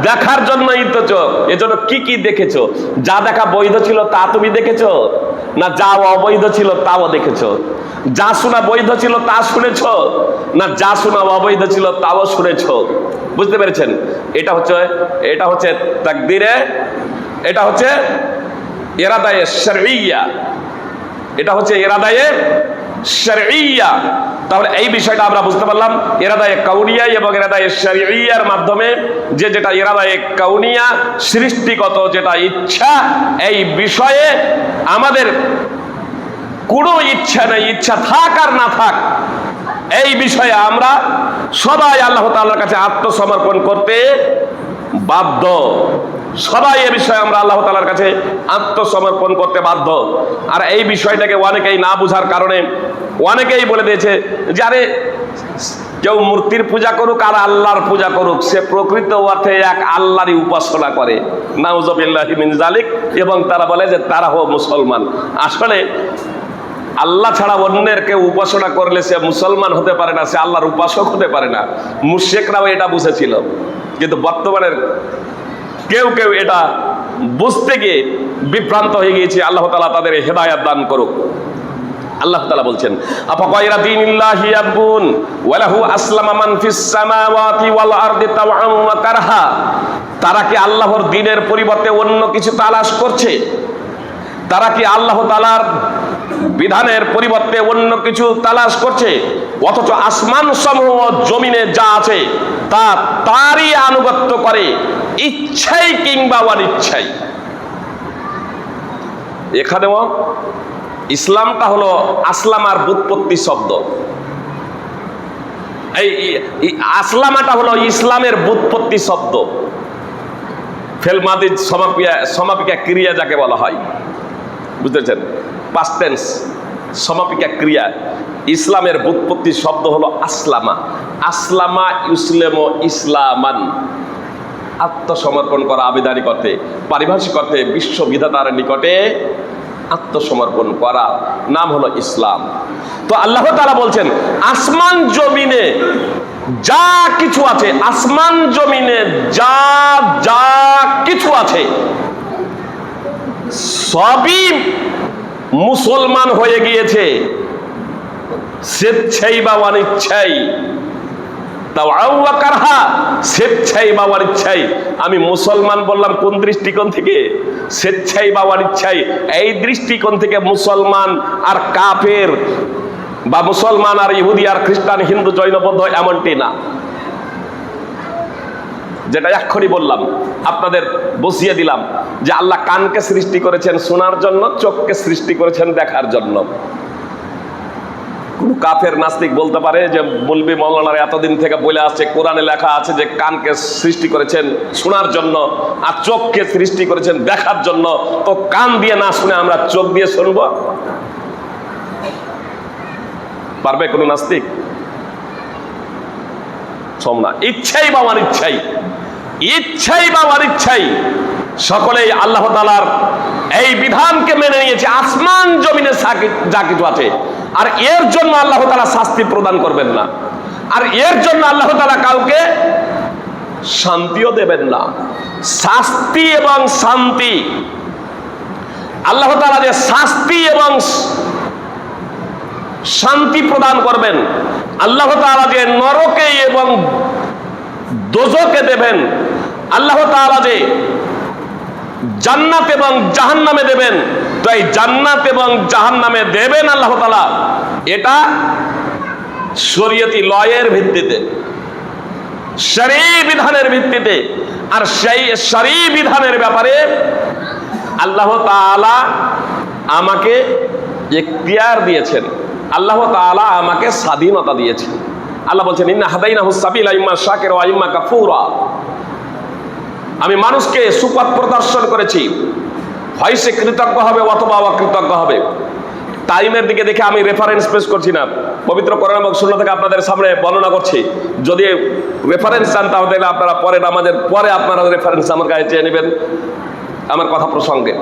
দেখার জন্যই তো চোখ। এজন্য কি কি দেখেছো, যা দেখা বৈধ ছিল তা তুমি দেখেছো, না যা অবৈধ ছিল তাও দেখেছো? যা শোনা বৈধ ছিল তা শুনেছো, না যা শোনা অবৈধ ছিল তাও শুনেছো? বুঝতে পেরেছেন? এটা হচ্ছে তাকদীরে, এটা হচ্ছে ইরাদায়ে শরঈয়া, এটা হচ্ছে ইরাদায়ে শরঈয়া। তাহলে এই বিষয়টা আমরা বুঝতে পারলাম ইরাদায়ে কাউনিয়া এবং ইরাদায়ে শরঈয়ার মাধ্যমে, যেটা ইরাদায়ে কাউনিয়া সৃষ্টিগত যেটা ইচ্ছা, এই বিষয়ে আমাদের কোনো ইচ্ছা নেই। ইচ্ছা থাক আর না থাক, এই বিষয়ে আমরা সবাই আল্লাহ তাআলার কাছে আত্মসমর্পণ করতে বাধ্য। সবাই এ বিষয়ে আমরা আল্লাহ তাআলার কাছে আত্মসমর্পণ করতে বাধ্য। আর এই বিষয়টাকে অনেকেই না বুঝার কারণে অনেকেই বলে দিয়েছে যে আরে কেউ মূর্তির পূজা করুক আর আল্লাহর পূজা করুক, সে প্রকৃত অর্থে এক আল্লাহরই উপাসনা করে, নাউযুবিল্লাহি মিন যালিক। এবং তারা বলে যে তারা হো মুসলমান। আসলে আল্লাহ ছাড়া অন্যের কেউ উপাসনা করলে সে মুসলমান হতে পারে না, সে আল্লাহর উপাসক হতে পারে না। মুশরিকরাও এটা বুঝেছিল, কিন্তু বর্তমানের কেউ কেউ এটা বুঝতে গিয়ে বিভ্রান্ত হয়ে গিয়েছে। আল্লাহ তাআলা তাদের হেদায়েত দান করুক। আল্লাহ তাআলা বলছেন, আফাগায়রা দীনিল্লাহি ইয়াবগুন ওয়া লাহু আসলামা মান ফিস সামাওয়াতি ওয়াল আরদি তাওআন ওয়া কারহা। তারা কি আল্লাহর দ্বীনের পরিবর্তে অন্য কিছু তালাশ করছে? তারা কি আল্লাহ তাআলার বিধানের পরিবর্তে অন্য কিছু তালাশ করছে? অথচ আসমান সমূহ জমিনে যা আছে তা তারই আনুগত্য করে, ইচ্ছাই কিংবা অনিচ্ছাই। এখানেও ইসলামটা হলো আসলামার ব্যুৎপত্তি শব্দ। এই আসলামাটা হলো ইসলামের ব্যুৎপত্তি শব্দ। ফেল মাদির সমাপিকা ক্রিয়া যাকে বলা হয়, বুঝতেছেন? পাস্ট টেন্স সমাপিকা ক্রিয়া। ইসলামের ব্যুৎপত্তি শব্দ হলো আসলামা। আসলামা ইউসলেম ইসলামান, আত্মসমর্পণ করা আবেদানিক অর্থে, পারিভাষিক অর্থে বিশ্ববিধাতার নিকটে আত্মসমর্পণ করা নাম হলো ইসলাম। তো আল্লাহ তাআলা বলছেন আসমান জমিনে যা কিছু আছে, আসমান জমিনে যা যা কিছু আছে সবই মুসলমান হয়ে গিয়েছে, স্বেচ্ছাই বা অনিচ্ছাই। স্বেচ্ছাই বা অনিচ্ছাই। আমি মুসলমান বললাম কোন দৃষ্টিকোণ থেকে? স্বেচ্ছাই বা অনিচ্ছাই, এই দৃষ্টিকোণ থেকে মুসলমান আর কাফের, বা মুসলমান আর ইহুদি আর খ্রিস্টান, হিন্দু জৈন বৌদ্ধ এমনটি না। যেটা এক্ষুনি বললাম, আপনাদের বসিয়ে দিলাম যে আল্লাহ কানকে সৃষ্টি করেছেন শোনার জন্য, চোখকে সৃষ্টি করেছেন দেখার জন্য। কোন কাফের নাস্তিক বলতে পারে যে মৌলভী মাওলানারা এতদিন থেকে বলে আসছে, কোরআনে লেখা আছে যে কানকে সৃষ্টি করেছেন শোনার জন্য আর চোখকে সৃষ্টি করেছেন দেখার জন্য, তো কান দিয়ে না শুনে আমরা চোখ দিয়ে শুনব? পারবে কোনো নাস্তিক? না। ইচ্ছাই বা অনিচ্ছাই, ইচ্ছাই বা অনিচ্ছাই সকলেই আল্লাহ তাআলার এই বিধানকে মেনে নিয়েছে। আসমান জমিনে যা কিছু আছে, আর এর জন্য আল্লাহ তাআলা শাস্তি প্রদান করবেন না, আর এর জন্য আল্লাহ তাআলা কাউকে শান্তিও দেবেন না। শাস্তি এবং শান্তি, আল্লাহ তাআলা যে শাস্তি এবং শান্তি প্রদান করবেন, আল্লাহ তাআলা যে নরকে এবং দোজখে দেবেন, আল্লাহ তাআলা যে জান্নাত এবং জাহান্নামে দেবেন, তো এই জান্নাত এবং জাহান্নামে দেবেন আল্লাহ তাআলা, এটা শরীয়তি লয়ের ভিত্তিতে, শরঈ বিধানের ভিত্তিতে। আর সেই শরঈ বিধানের ব্যাপারে আল্লাহ তাআলা আমাকে ইখতিয়ার দিয়েছেন, আল্লাহ তাআলা আমাকে স্বাধীনতা দিয়েছেন। আল্লাহ বলছেন ইন্না হাদাইনাহুস সাবিলা ইম্মা শাকিরা ওয়া ইম্মা কাফুরা। আমি মানুষকে সুপথ প্রদর্শন করেছি, হয় সে কৃতজ্ঞ হবে অথবা অকৃতজ্ঞ হবে। টাইমের দিকে দেখে আমি রেফারেন্স পেশ করছি না, পবিত্র কোরআন এবং সুন্নাহ থেকে আপনাদের সামনে বর্ণনা করছি। যদি রেফারেন্স চান তাহলে আপনারা পরে নামাজের পরে আপনারা রেফারেন্স আমার কাছে চেয়ে নেবেন আমার কথা প্রসঙ্গে।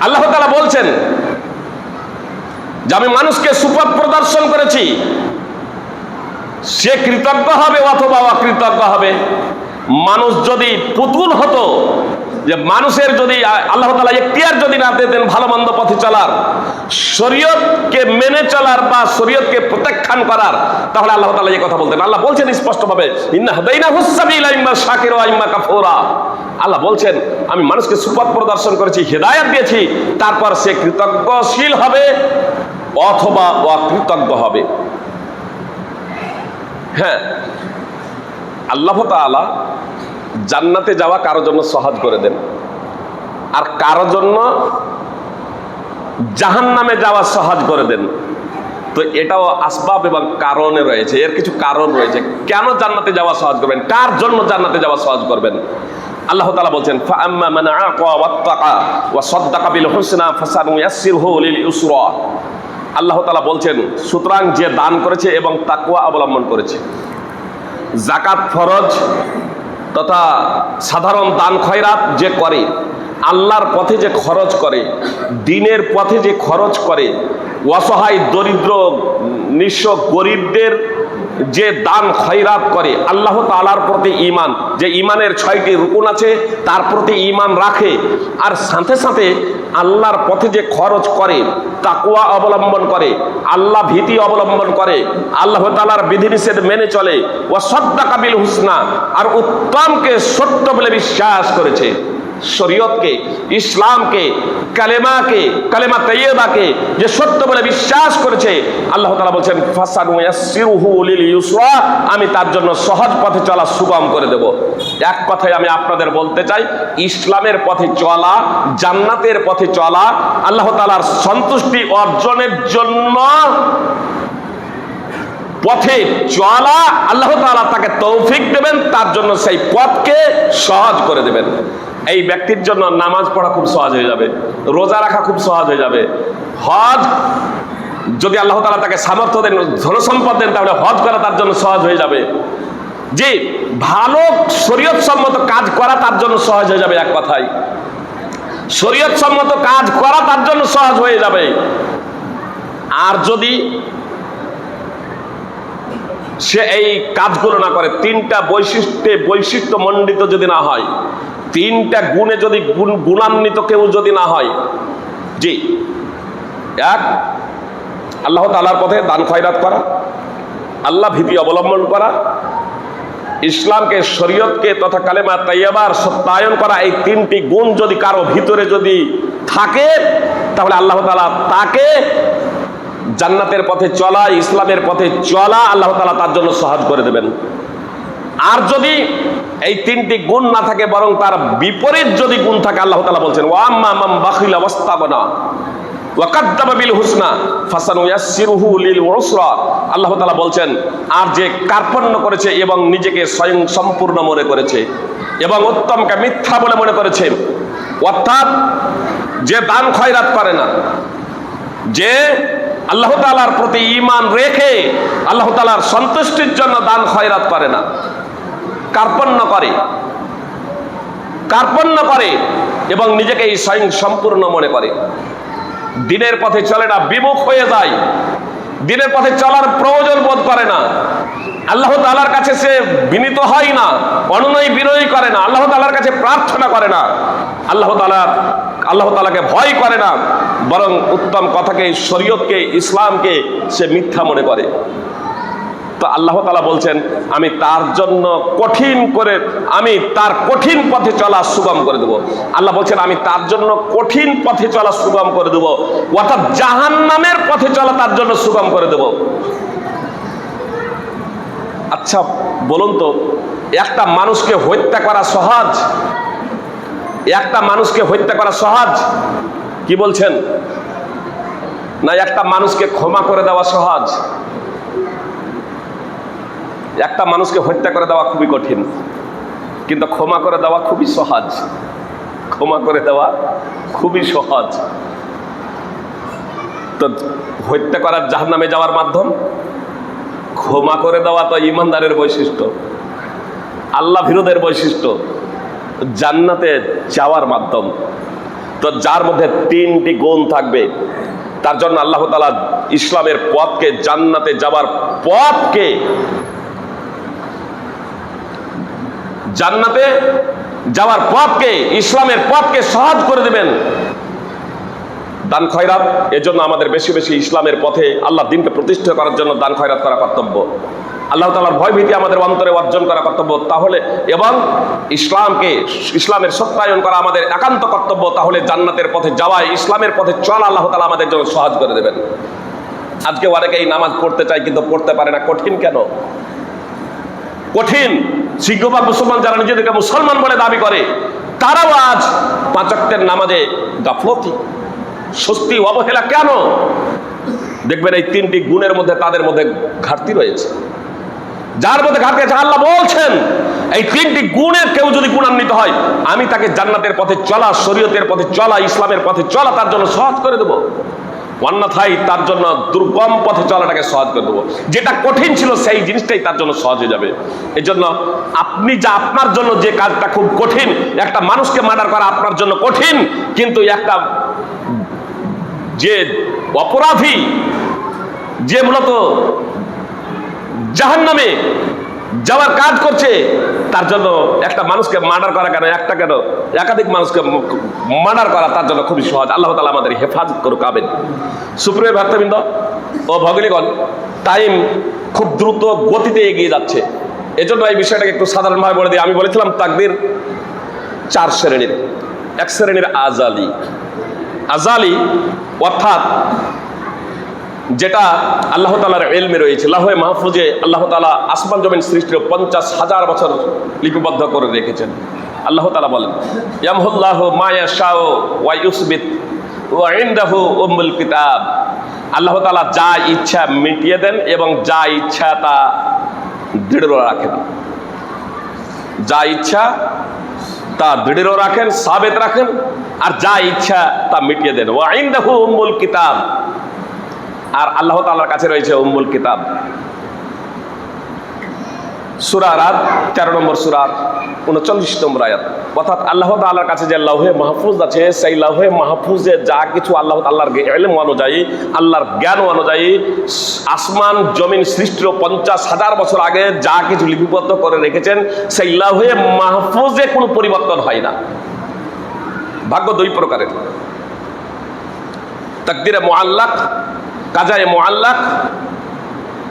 আল্লাহ তাআলা বলছেন যে আমি মানুষকে সুপথ প্রদর্শন করেছি, সে কৃতজ্ঞ হবে অথবা অকৃতজ্ঞ হবে। মানুষ যদি পুতুল হতো, যে মানুষের যদি আল্লাহ তাআলা ইখতিয়ার যদি না দিতেন ভালো মন্দ পথে চলার, শরীয়তকে মেনে চলার বা শরীয়তকে প্রত্যাখ্যান করার, তাহলে আল্লাহ তাআলা এই কথা বলতেন। আল্লাহ বলছেন স্পষ্টভাবে ইন্না হাদাইনাহুস সাবিলা ইম্মা শাকিরা ওয়া ইম্মা কাফুরা। আল্লাহ বলছেন আমি মানুষকে সুপথ প্রদর্শন করেছি, হেদায়েত দিয়েছি, তারপর সে কৃতজ্ঞশীল হবে অথবা অকৃতজ্ঞ হবে। হ্যাঁ, আল্লাহ তাআলা জান্নাতে যাওয়া কারোর জন্য সহজ করে দেন, আর কারোর জন্য জাহান্নামে যাওয়া সহজ করে দেন। তো এটাও আসবাব এবং কারণে রয়েছে, এর কিছু কারণ রয়েছে কেন জান্নাতে যাওয়া সহজ করবেন, কার জন্য জান্নাতে যাওয়া সহজ করবেন। আল্লাহ তাআলা বলছেন ফাআম্মা মান আকা ওয়াত্তাকা ওয়া সাদ্দাকা বিল হুসনা ফাসানুয়াসসিরহু লিল ইউসরা। আল্লাহ তাআলা বলছেন, সুতরাং যে দান করেছে এবং তাকওয়া অবলম্বন করেছে, যাকাত ফরজ তথা সাধারণ দান খয়রাত যে করে, আল্লাহর পথে যে খরচ করে, দ্বীনের পথে যে খরচ করে, অসহায় দরিদ্র নিঃস্ব গরিবদের যে দান খয়রাত করে, আল্লাহ তাআলার প্রতি ঈমান, যে ঈমানের 6টি রুকুন আছে তার প্রতি ঈমান রাখে, আর সাথে সাথে আল্লাহর পথে যে খরচ করে, তাকওয়া অবলম্বন করে, আল্লাহ ভীতি অবলম্বন করে, আল্লাহ তাআলার বিধিনিষেধ মেনে চলে, ওয়া সাদ্দাকা বিল হুসনা, আর উত্তমকে সত্য বলে বিশ্বাস করেছে, শরীয়তকে, ইসলামকে, কালেমাকে, কালেমা তাইয়্যিবাকে যে সত্য বলে বিশ্বাস করেছে, আল্লাহ তাআলা বলছেন ফাসানুয়াসসিরুহু লিল ইউসরা, আমি তার জন্য সহজ পথে চলা সুগম করে দেব। এক কথায় আমি আপনাদের বলতে চাই, ইসলামের পথে চলা, জান্নাতের পথে চলা, আল্লাহ তাআলার সন্তুষ্টি অর্জনের জন্য পথে চলা, আল্লাহ তাআলা তাকে তৌফিক দেবেন, তার জন্য সেই পথকে সহজ করে দেবেন। এই ব্যক্তির জন্য নামাজ পড়া খুব সহজ হয়ে যাবে, রোজা রাখা খুব সহজ হয়ে যাবে, হজ যদি আল্লাহ তাআলা তাকে সামর্থ্য দেন, ধনসম্পদ দেন, তাহলে হজ করা তার জন্য সহজ হয়ে যাবে। যে ভালো শরীয়ত সম্মত কাজ করা তার জন্য সহজ হয়ে যাবে। এক কথায় শরীয়ত সম্মত কাজ করা তার জন্য সহজ হয়ে যাবে। আর যদি সে এই কাজগুলো না করে, 3টা বৈশিষ্ট্য মণ্ডিত যদি না হয়, 3টা গুণে যদি গুণান্বিত কেউ যদি না হয়, জি, এক, আল্লাহ তাআলার পথে দান খয়রাত করা, আল্লাহ ভীতি অবলম্বন করা, ইসলামকে, শরীয়তকে তথা কালেমা তাইয়্যিবার সত্যায়ন করা, এই 3টি গুণ যদি কারো ভিতরে যদি থাকে, তাহলে আল্লাহ তাআলা তাকে জান্নাতের পথে চলা, ইসলামের পথে চলা আল্লাহ তাআলা তার জন্য সহজ করে দেবেন। আর যদি এই 3টি গুণ না থাকে, বরং তার বিপরীত যদি গুণ থাকে, আল্লাহ তাআলা বলছেন ওয়া আম্মা মান বাখিলা ওয়াস্তাগনা ওয়া কাদ্দাবা বিল হুসনা ফাসানুয়াসসিরুহু লিল উসরা, আল্লাহ তাআলা বলছেন, আর যে কার্পণ্য করেছে এবং নিজেকে স্বয়ং সম্পূর্ণ মনে করেছে এবং উত্তমকে মিথ্যা বলে মনে করেছে, অর্থাৎ যে দান খয়রাত করে না, যে আল্লাহ তাআলার প্রতি ঈমান রেখে আল্লাহ তাআলার সন্তুষ্টির জন্য দান খয়রাত করে না, কার্পণ্য করে এবং নিজেকে স্বয়ং সম্পূর্ণ মনে করে, দ্বীনের পথে চলে না, বিমুখ হয়ে যায়, দ্বীনের পথে চলার প্রয়োজন বোধ করে না, আল্লাহ তাআলার কাছে সে বিনীত হয় না, অনুনয় বিনয় করে না, আল্লাহ তাআলার কাছে প্রার্থনা করে না, আল্লাহ তাআলাকে ভয় করে না, বরং উত্তম কথাকে, শরীয়তকে, ইসলামকে সে মিথ্যা মনে করে। তো আল্লাহ তাআলা বলছেন, আমি তার জন্য তার কঠিন পথে চলা সুগম করে দেব। আল্লাহ বলছেন, আমি তার জন্য কঠিন পথে চলা সুগম করে দেব, অর্থাৎ জাহান্নামের পথে চলা তার জন্য সুগম করে দেব। আচ্ছা বলুন তো, একটা মানুষকে হত্যা করা সহজ? একটা মানুষকে হত্যা করা সহজ? কি বলছেন? না একটা মানুষকে ক্ষমা করে দেওয়া সহজ? একটা মানুষকে হত্যা করে দেওয়া খুবই কঠিন, কিন্তু ক্ষমা করে দেওয়া খুবই সহজ। ক্ষমা করে দেওয়া খুবই সহজ। তো হত্যা করার জাহান্নামে যাওয়ার মাধ্যম, ক্ষমা করে দেওয়া তো ঈমানদারের বৈশিষ্ট্য, আল্লাহ ভীরুদের বৈশিষ্ট্য, জান্নাতে যাওয়ার মাধ্যম। তো যার মধ্যে 3টি গুণ থাকবে, তার জন্য আল্লাহ তাআলা ইসলামের পথকে, জান্নাতে যাওয়ার পথকে, ইসলামের পথকে সহজ করে দেবেন। দান খয়রাত, এজন্য আমাদের বেশি বেশি ইসলামের পথে, আল্লাহ দ্বীনকে প্রতিষ্ঠা করার জন্য দান খয়রাত করা কর্তব্য, আল্লাহ তাআলার ভয় ভীতি আমাদের অন্তরে অর্জন করা কর্তব্য, তাহলে এবং ইসলামের সত্যায়ন করা আমাদের একান্ত কর্তব্য। তাহলে জান্নাতের পথে যাওয়ায়, ইসলামের পথে চলা আল্লাহ তাআলা আমাদের জন্য সহজ করে দেবেন। আজকে অনেকেই নামাজ পড়তে চায় কিন্তু পড়তে পারে না। কঠিন কেন? কঠিন। সিংহভাগ মুসলমান যারা নিজেদেরকে মুসলমান বলে দাবি করে, তারাও আজ 5 ওয়াক্তের নামাজে গাফলতি, সুস্তি, অবহেলা। কেন? দেখবেন এই 3টি গুণের মধ্যে তাদের মধ্যে ঘাটতি রয়েছে। যার মধ্যে ঘাটতি আছে, আল্লাহ বলছেন এই 3টি গুণের কেউ যদি গুণান্বিত হয়, আমি তাকে জান্নাতের পথে চলা, শরীয়তের পথে চলা, ইসলামের পথে চলা তার জন্য সহজ করে দেব। অন্যথায় তার জন্য দুর্গম পথে চলাটাকে সহজ করে দেবো। যেটা কঠিন ছিল সেই জিনিসটাই তার জন্য সহজ হয়ে যাবে। এই জন্য আপনার জন্য যে কাজটা খুব কঠিন, একটা মানুষকে মার্ডার করা আপনার জন্য কঠিন, কিন্তু একটা যে অপরাধী, যে মূলত জাহান্নামে যাওয়ার কাজ করছে, তার জন্য একটা মানুষকে মার্ডার করা কেন, একটা কেন, একাধিক মানুষকে মার্ডার করা তার জন্য খুবই সহজ। আল্লাহ তাআলা আমাদের হেফাজত করুক, আমিন। সুপ্রিয় ভক্তবৃন্দ ও ভগিনীগণ, টাইম খুব দ্রুত গতিতে এগিয়ে যাচ্ছে, এজন্য এই বিষয়টাকে একটু সাধারণভাবে বলে দিই। আমি বলেছিলাম তাকদীর 4 শ্রেণীর। এক শ্রেণীর আজালি অর্থাৎ যেটা আল্লাহ তাআলার ইলমে রয়েছে, লাহে মাহফুজে আল্লাহ তাআলা আসমান জমিন সৃষ্টির 50,000 বছর লিপিবদ্ধ করে রেখেছেন। আল্লাহ তাআলা বলেন, ইয়ামহুল্লাহু মা ইয়াশাউ ওয়া ইউসবিত ওয়া ইনদাহু উম্মুল কিতাব। আল্লাহ তাআলা যা ইচ্ছা মিটিয়ে দেন এবং যা ইচ্ছা তা দৃঢ় রাখেন। যা ইচ্ছা তা দৃঢ় রাখেন, সাবেত রাখেন, আর যা ইচ্ছা তা মিটিয়ে দেন। ওয়া ইনদাহু উম্মুল কিতাব, আর আল্লাহ তাআলার কাছে রয়েছে উম্মুল কিতাব। সূরা রাদ 13 নম্বর সূরা 39 নম্বর আয়াত। অর্থাৎ আল্লাহ তাআলার কাছে যে লাউহে মাহফুজ আছে, সেই লাউহে মাহফুজে যা কিছু আল্লাহ তাআলার ইলম অনুযায়ী, আল্লাহর জ্ঞান অনুযায়ী আসমান জমিন সৃষ্টির 50,000 বছর আগে যা কিছু লিপিবদ্ধ করে রেখেছেন, সেই লাউহে মাহফুজে কোনো পরিবর্তন হয় না। ভাগ্য 2 প্রকারের, তাকদীরে মুআল্লাক, কাজায়ে মুআল্লাক,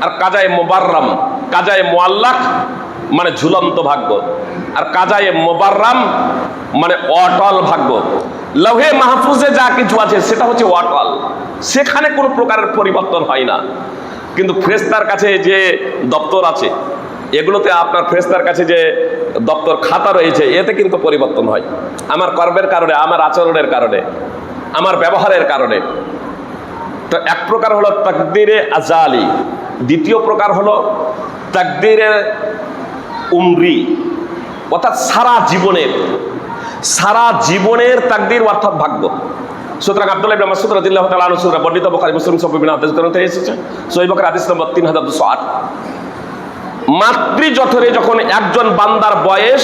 আর কাজায়ে মুবাররাম। কাজায়ে মুআল্লাক মানে ঝুলন্ত ভাগ্য, আর কাজায়ে মুবাররাম মানে অটল ভাগ্য। লৌহে মাহফুজে যা কিছু আছে সেটা হচ্ছে অটল, সেখানে কোনো প্রকারের পরিবর্তন হয় না। কিন্তু ফেরেশতার কাছে যে দপ্তর আছে, এগুলোতে আপনার ফেরেশতার কাছে যে দপ্তর খাতা রয়েছে, এতে কিন্তু পরিবর্তন হয় আমার কর্মের কারণে, আমার আচরণের কারণে, আমার ব্যবহারের কারণে। তো এক প্রকার হলো তাকদীরে আজালি, দ্বিতীয় প্রকার হলো তাকদীরে উমরি, অর্থাৎ সারা জীবনের তাকদীর অর্থাৎ ভাগ্য। সুতরাং আব্দুল্লাহ ইবনে মাসউদ রাদিয়াল্লাহু তাআলা আনহু সূরা বর্ণিত বুখারী মুসলিম সহিহ বিভিন্ন হাদিস গ্রন্থে এসেছে। সহিহ বুখারী হাদিস নম্বর 3208। মাতৃ জঠরে যখন একজন বান্দার বয়স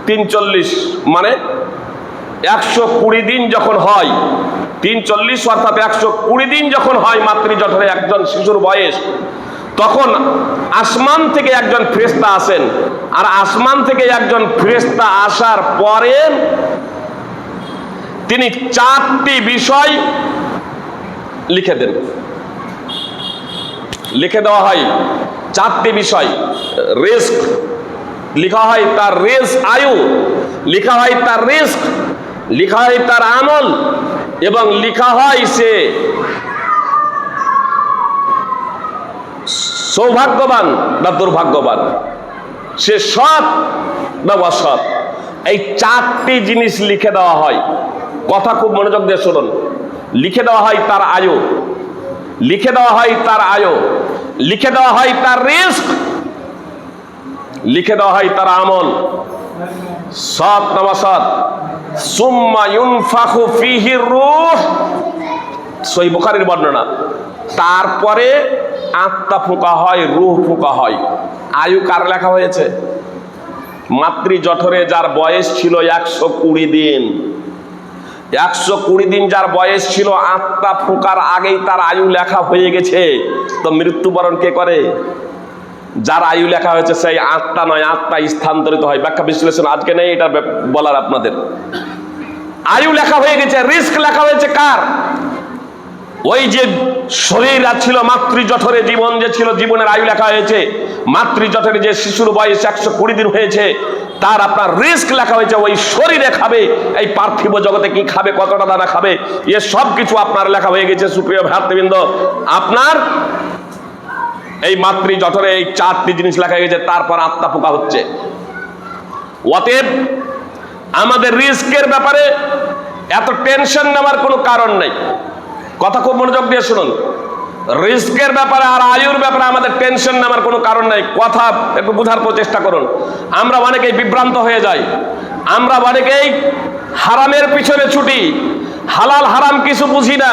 43 মানে 120 দিন যখন হয়, 43 অর্থাৎ 120 দিন যখন হয় মাতৃ জঠরে একজন শিশুর বয়স, তখন আসমান থেকে একজন ফেরেশতা আসেন। আর আসমান থেকে একজন ফেরেশতা আসার পরে তিনি 4টি বিষয় লিখে দেন। লিখে দেওয়া হয় 4টি বিষয়। রিস্ক লিখা হয়, তার আয়ু লিখা হয়, তার রিস্ক লিখা হয়, তার আমল, এবং লিখা হয় সে সৌভাগ্যবান না দুর্ভাগ্যবান, সে সৎ না অসৎ। এই 4টি জিনিস লিখে দেওয়া হয়। কথা খুব মনোযোগ দিয়ে শুনুন। লিখে দেওয়া হয় তার আয়ু, লিখে দেওয়া হয় তার আয়ু, লিখে দেওয়া হয় তার রিস্ক, লিখে দেওয়া হয় তার আমল, সৎ না অসৎ। সুম্মা ইউনফাখু ফীহি রূহ, সহিহ বুখারীর বর্ণনা। তারপরে আত্মা ফোঁকা হয়, রূহ ফোঁকা হয়। আয়ু কার লেখা হয়েছে? মাতৃ জঠরে যার বয়স ছিল 120 দিন, 120 দিন যার বয়স ছিল, আত্মা ফোঁকার আগেই তার আয়ু লেখা হয়ে গেছে। তো মৃত্যুবরণ কে করে? যার আয়ু লেখা হয়েছে সেই আত্মা নয়, আত্মা স্থানান্তরিত হয়। ব্যাখ্যা বিশ্লেষণ আজকে নেই এটা বলার আপনাদের। আয়ু লেখা হয়ে গেছে, রিস্ক লেখা হয়েছে কার? ওই যে শরীর ছিল মাতৃ জঠরে, জীবন যে ছিল, জীবনের আয়ু লেখা হয়েছে। মাতৃ জঠরে যে শিশুর বয়স 120 দিন হয়েছে, তার আপনার রিস্ক লেখা হয়েছে। ওই শরীরে খাবে, এই পার্থিব জগতে কি খাবে, কতটা দানা খাবে, এ সব কিছু আপনার লেখা হয়ে গেছে। সুপ্রিয় ভ্রাতৃবৃন্দ, আপনার এই মাতৃ জঠরে এই 4টি জিনিস লেখা হয়ে গেছে। তারপর আত্মা পোকা হচ্ছে। অতএব আমাদের রিস্কের ব্যাপারে এত টেনশন নেওয়ার কোনো কারণ নেই। কথা খুব মনোযোগ দিয়ে শুনুন। রিস্কের ব্যাপারে আর আয়ুর ব্যাপারে আমাদের টেনশন নেওয়ার কোনো কারণ নেই। কথা একটু বোঝার চেষ্টা করুন। আমরা অনেকেই বিভ্রান্ত হয়ে যাই, আমরা অনেকেই হারামের পিছনে ছুটি, হালাল হারাম কিছু বুঝি না,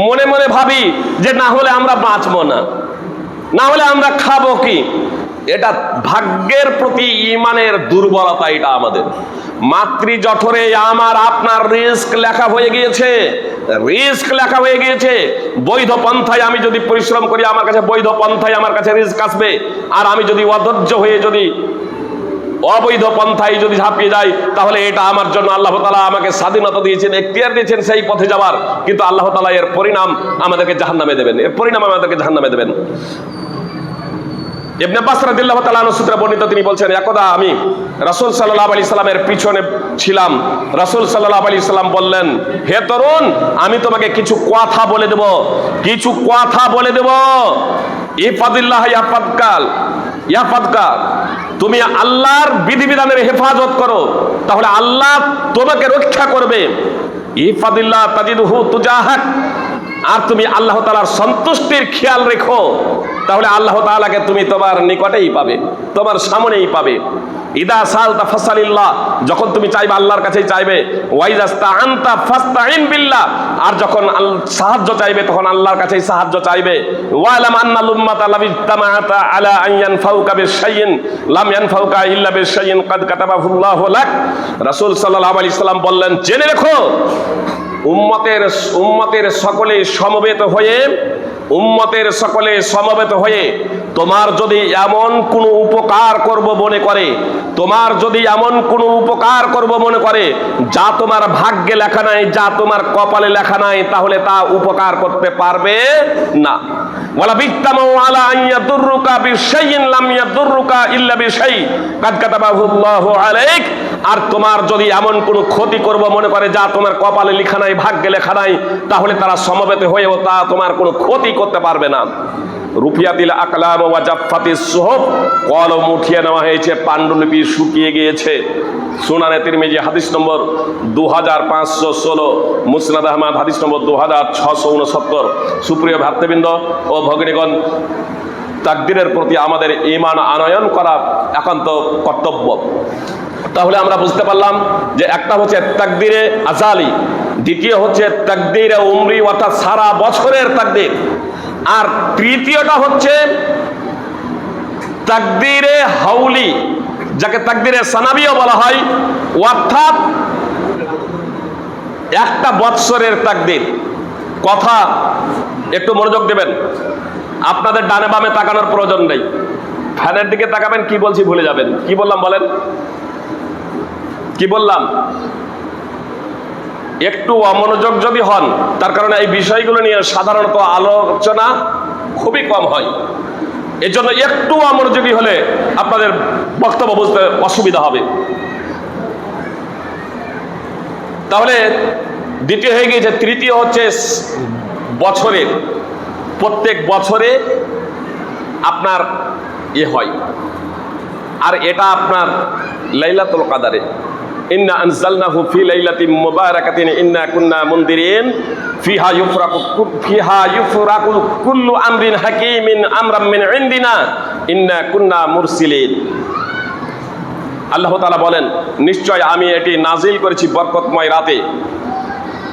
মনে মনে ভাবি যে না হলে আমরা বাঁচবো না, না হলে আমরা খাবো কি। এটা ভাগ্যের প্রতি ঈমানের দুর্বলতা। এটা আমাদের মাতৃ জঠরে আমার আপনার রিস্ক লেখা হয়ে গিয়েছে, রিস্ক লেখা হয়ে গিয়েছে। বৈধ পন্থায় আমি যদি পরিশ্রম করি, আমার কাছে বৈধ পন্থায় আমার কাছে রিস্ক আসবে। আর আমি যদি অধৈর্য হয়ে যদি অবৈধ পন্থায় যদি ঝাঁপিয়ে যাই, তাহলে এটা আমার জন্য আল্লাহ তাআলা আমাকে স্বাধীনতা দিয়েছেন, এখতিয়ার দিয়েছেন সেই পথে যাওয়ার, কিন্তু আল্লাহ তাআলা এর পরিণাম আমাদেরকে জাহান্নামে দেবেন, এর পরিণাম আমাদেরকে জাহান্নামে দেবেন। ইবনে আব্বাস রাদিয়াল্লাহু তাআলা আনহু সূত্রে বর্ণিত, তিনি বলছেন, একদা আমি রাসূল সাল্লাল্লাহু আলাইহি সাল্লামের পিছনে ছিলাম। রাসূল সাল্লাল্লাহু আলাইহি সাল্লাম বললেন, হে তরুণ, আমি তোমাকে কিছু কথা বলে দেব, কিছু কথা বলে দেব। ইফাদিল্লাহ ইয়াফাদকা, তুমি আল্লাহর বিধিবিধানের হেফাজত করো, তাহলে আল্লাহ তোমাকে রক্ষা করবে। ইফাদিল্লাহ তাজিদহু তুজাহাক, আর তুমি আল্লাহ তাআলার সন্তুষ্টির খেয়াল রেখো, তাহলে আল্লাহ তাআলাকে তুমি তোমার নিকটেই পাবে, তোমার সামনেই পাবে। ইদা সালতা ফাসালিল্লাহ, যখন তুমি চাইবে আল্লাহর কাছেই চাইবে। ওয়াইজাস্তাআনতা ফাস্তাইন বিল্লাহ, আর যখন সাহায্য চাইবে তখন আল্লাহর কাছেই সাহায্য চাইবে। ওয়ালাম আন্নাল উম্মাতা লাম ইজতামাআতা আলা আন ইয়ানফাউকা বিশাইইন লাম ইয়ানফাউকা ইল্লা বিশাইইন ক্বাদ কাতাবাহুল্লাহু লাক। রাসূল সাল্লাল্লাহু আলাইহি সাল্লাম বললেন, জেনে রেখো, উম্মতের সকলে সমবেত হয়ে, উম্মতের সকলে সমবেত হয়ে তোমার যদি এমন কোনো উপকার করব মনে করে, তোমার যদি এমন কোনো উপকার করব মনে করে যা তোমার ভাগ্যে লেখা নাই, যা তোমার কপালে লেখা নাই, তাহলে তা উপকার করতে পারবে না। ওয়ালা বিত্তামু আলা আন ইয়াদুররুকা বিশাইইন লাম ইয়াদুররুকা ইল্লা বিশাই কাদ কাতাবাহুল্লাহু আলাইক। আর তোমার যদি এমন কোনো ক্ষতি করব মনে করে যা তোমার কপালে লেখা নাই, ভাগ্যে লেখা নাই, তাহলে তারা সমবেত হয়েও তা তোমার কোনো ক্ষতি করতে পারবে না। রুফিয়াতিল আকলাম ওয়া জাফফাতিস সুহুফ, কলম উঠিয়ে নেওয়া হয়েছে, পাণ্ডুলিপি শুকিয়ে গিয়েছে। সুনানে তিরমিজি হাদিস নম্বর 2516, মুসনাদ আহমদ হাদিস নম্বর 2669। সুপ্রিয় ভ্রাতৃবৃন্দ ও ভগিনীগণ, তাকদীরের প্রতি আমাদের ঈমান আনয়ন করা একান্ত কর্তব্য। তাহলে আমরা বুঝতে পারলাম যে একটা হচ্ছে তাকদীরে আজালি, দ্বিতীয় হচ্ছে তাকদীরে উমরি অর্থাৎ সারা বছরের তাকদীর, আর তৃতীয়টা হচ্ছে তাকদীরে হাউলি, যাকে তাকদীরে সানাবিও বলা হয়, অর্থাৎ একটা বৎসরের তাকদীর। কথা একটু মনোযোগ দেবেন, আপনাদের ডানে বামে তাকানোর প্রয়োজন নেই, ফ্যানের দিকে তাকাবেন, কি বলছি ভুলে যাবেন। কি বললাম বলেন, কি বললাম? একটু অমনোযোগ যদি হন, তার কারণে এই বিষয়গুলো নিয়ে সাধারণত আলোচনা খুবই কম হয়। এর জন্য একটু অমনোযোগী হলে আপনাদের বক্তব্য বুঝতে অসুবিধা হবে। তাহলে দ্বিতীয় হয়ে গিয়েছে, তৃতীয় হচ্ছে বছরের, প্রত্যেক বছরে আপনার হয়, আর এটা আপনার লাইলাতুল কাদারে। ইন্না আনজালনাহু ফি লাইলাতিন মুবারাকাতিন ইন্না কুন্না মুনদিরিন ফিহা ইউফরাকু কুল্লু আমরিন হাকীমিন আমরাম মিন ইনদিনা ইন্না কুন্না মুরসিলিন। আল্লাহ তাআলা বলেন, নিশ্চয় আমি এটি নাজিল করেছি বরকতময় রাতে,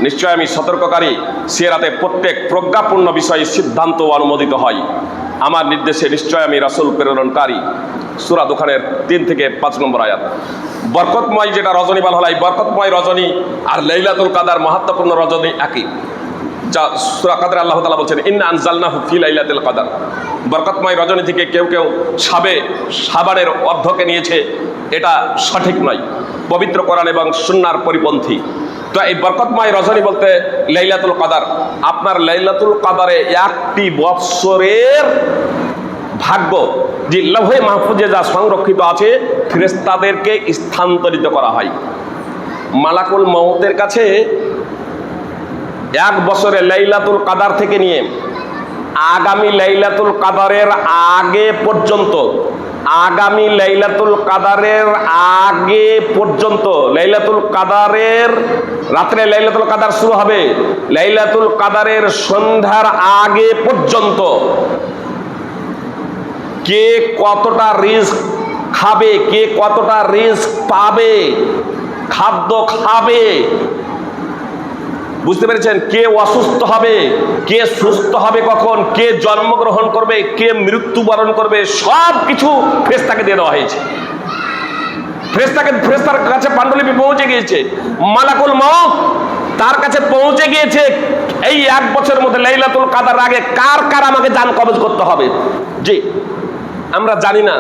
নিশ্চয় আমি সতর্ককারী। সে রাতে প্রত্যেক প্রজ্ঞাপূর্ণ বিষয়ে সিদ্ধান্ত অনুমোদিত হয় আমার নির্দেশে, নিশ্চয় আমি রাসূল প্রেরণকারী। সূরা দুখানের 3 থেকে 5 নম্বর আয়াত। বরকতময় যেটা রজনী বলা হয়, বরকতময় রজনী আর লাইলাতুল কাদার মহত্বপূর্ণ রজনী একই। যা সূরা কাদরে আল্লাহ তাআলা বলছেন, ইন্না আনজালনাহু ফি লাইলাতুল কাদার। বরকতময় রজনী থেকে কেউ কেউ সাবানের অর্ধকে নিয়েছে, এটা সঠিক নয়, পবিত্র কোরআন এবং সুন্নাহর পরিপন্থী। তো এই বরকতময় রজনী বলতে লাইলাতুল কাদার, আপনার লাইলাতুল কাদারে একটি বৎসরের ভাগ্য যে লৌহে মাহফুজে যা সংরক্ষিত আছে, ফেরেশতাদেরকে স্থানান্তরিত করা হয়। মালাকুল মউতের কাছে এক বছরে লাইলাতুল কাদার থেকে নিয়ে আগামী লাইলাতুল কাদারের আগে পর্যন্ত, আগামী লাইলাতুল কাদারের আগে পর্যন্ত, লাইলাতুল কাদারের রাত্রে লাইলাতুল কাদার শুরু হবে, লাইলাতুল কাদারের সন্ধ্যার আগে পর্যন্ত কে কতটা রিস্ক খাবে, কে কতটা রিস্ক পাবে, খাদ্য খাবে, বুঝতে পেরেছেন? কে অসুস্থ হবে, কে সুস্থ হবে, কখন কে জন্মগ্রহণ করবে, কে মৃত্যুবরণ করবে, সব কিছু ফেরেশতাকে দিয়ে দেওয়া হয়েছে। ফেরেশতার কাছে পাণ্ডুলিপি পৌঁছে গিয়েছে। মালাকুল মউত তার কাছে পৌঁছে গিয়েছে এই 1 বছরের মধ্যে লাইলাতুল কাদর আগে কার কার আমাকে জান কবজ করতে হবে। জি, আমরা জানি না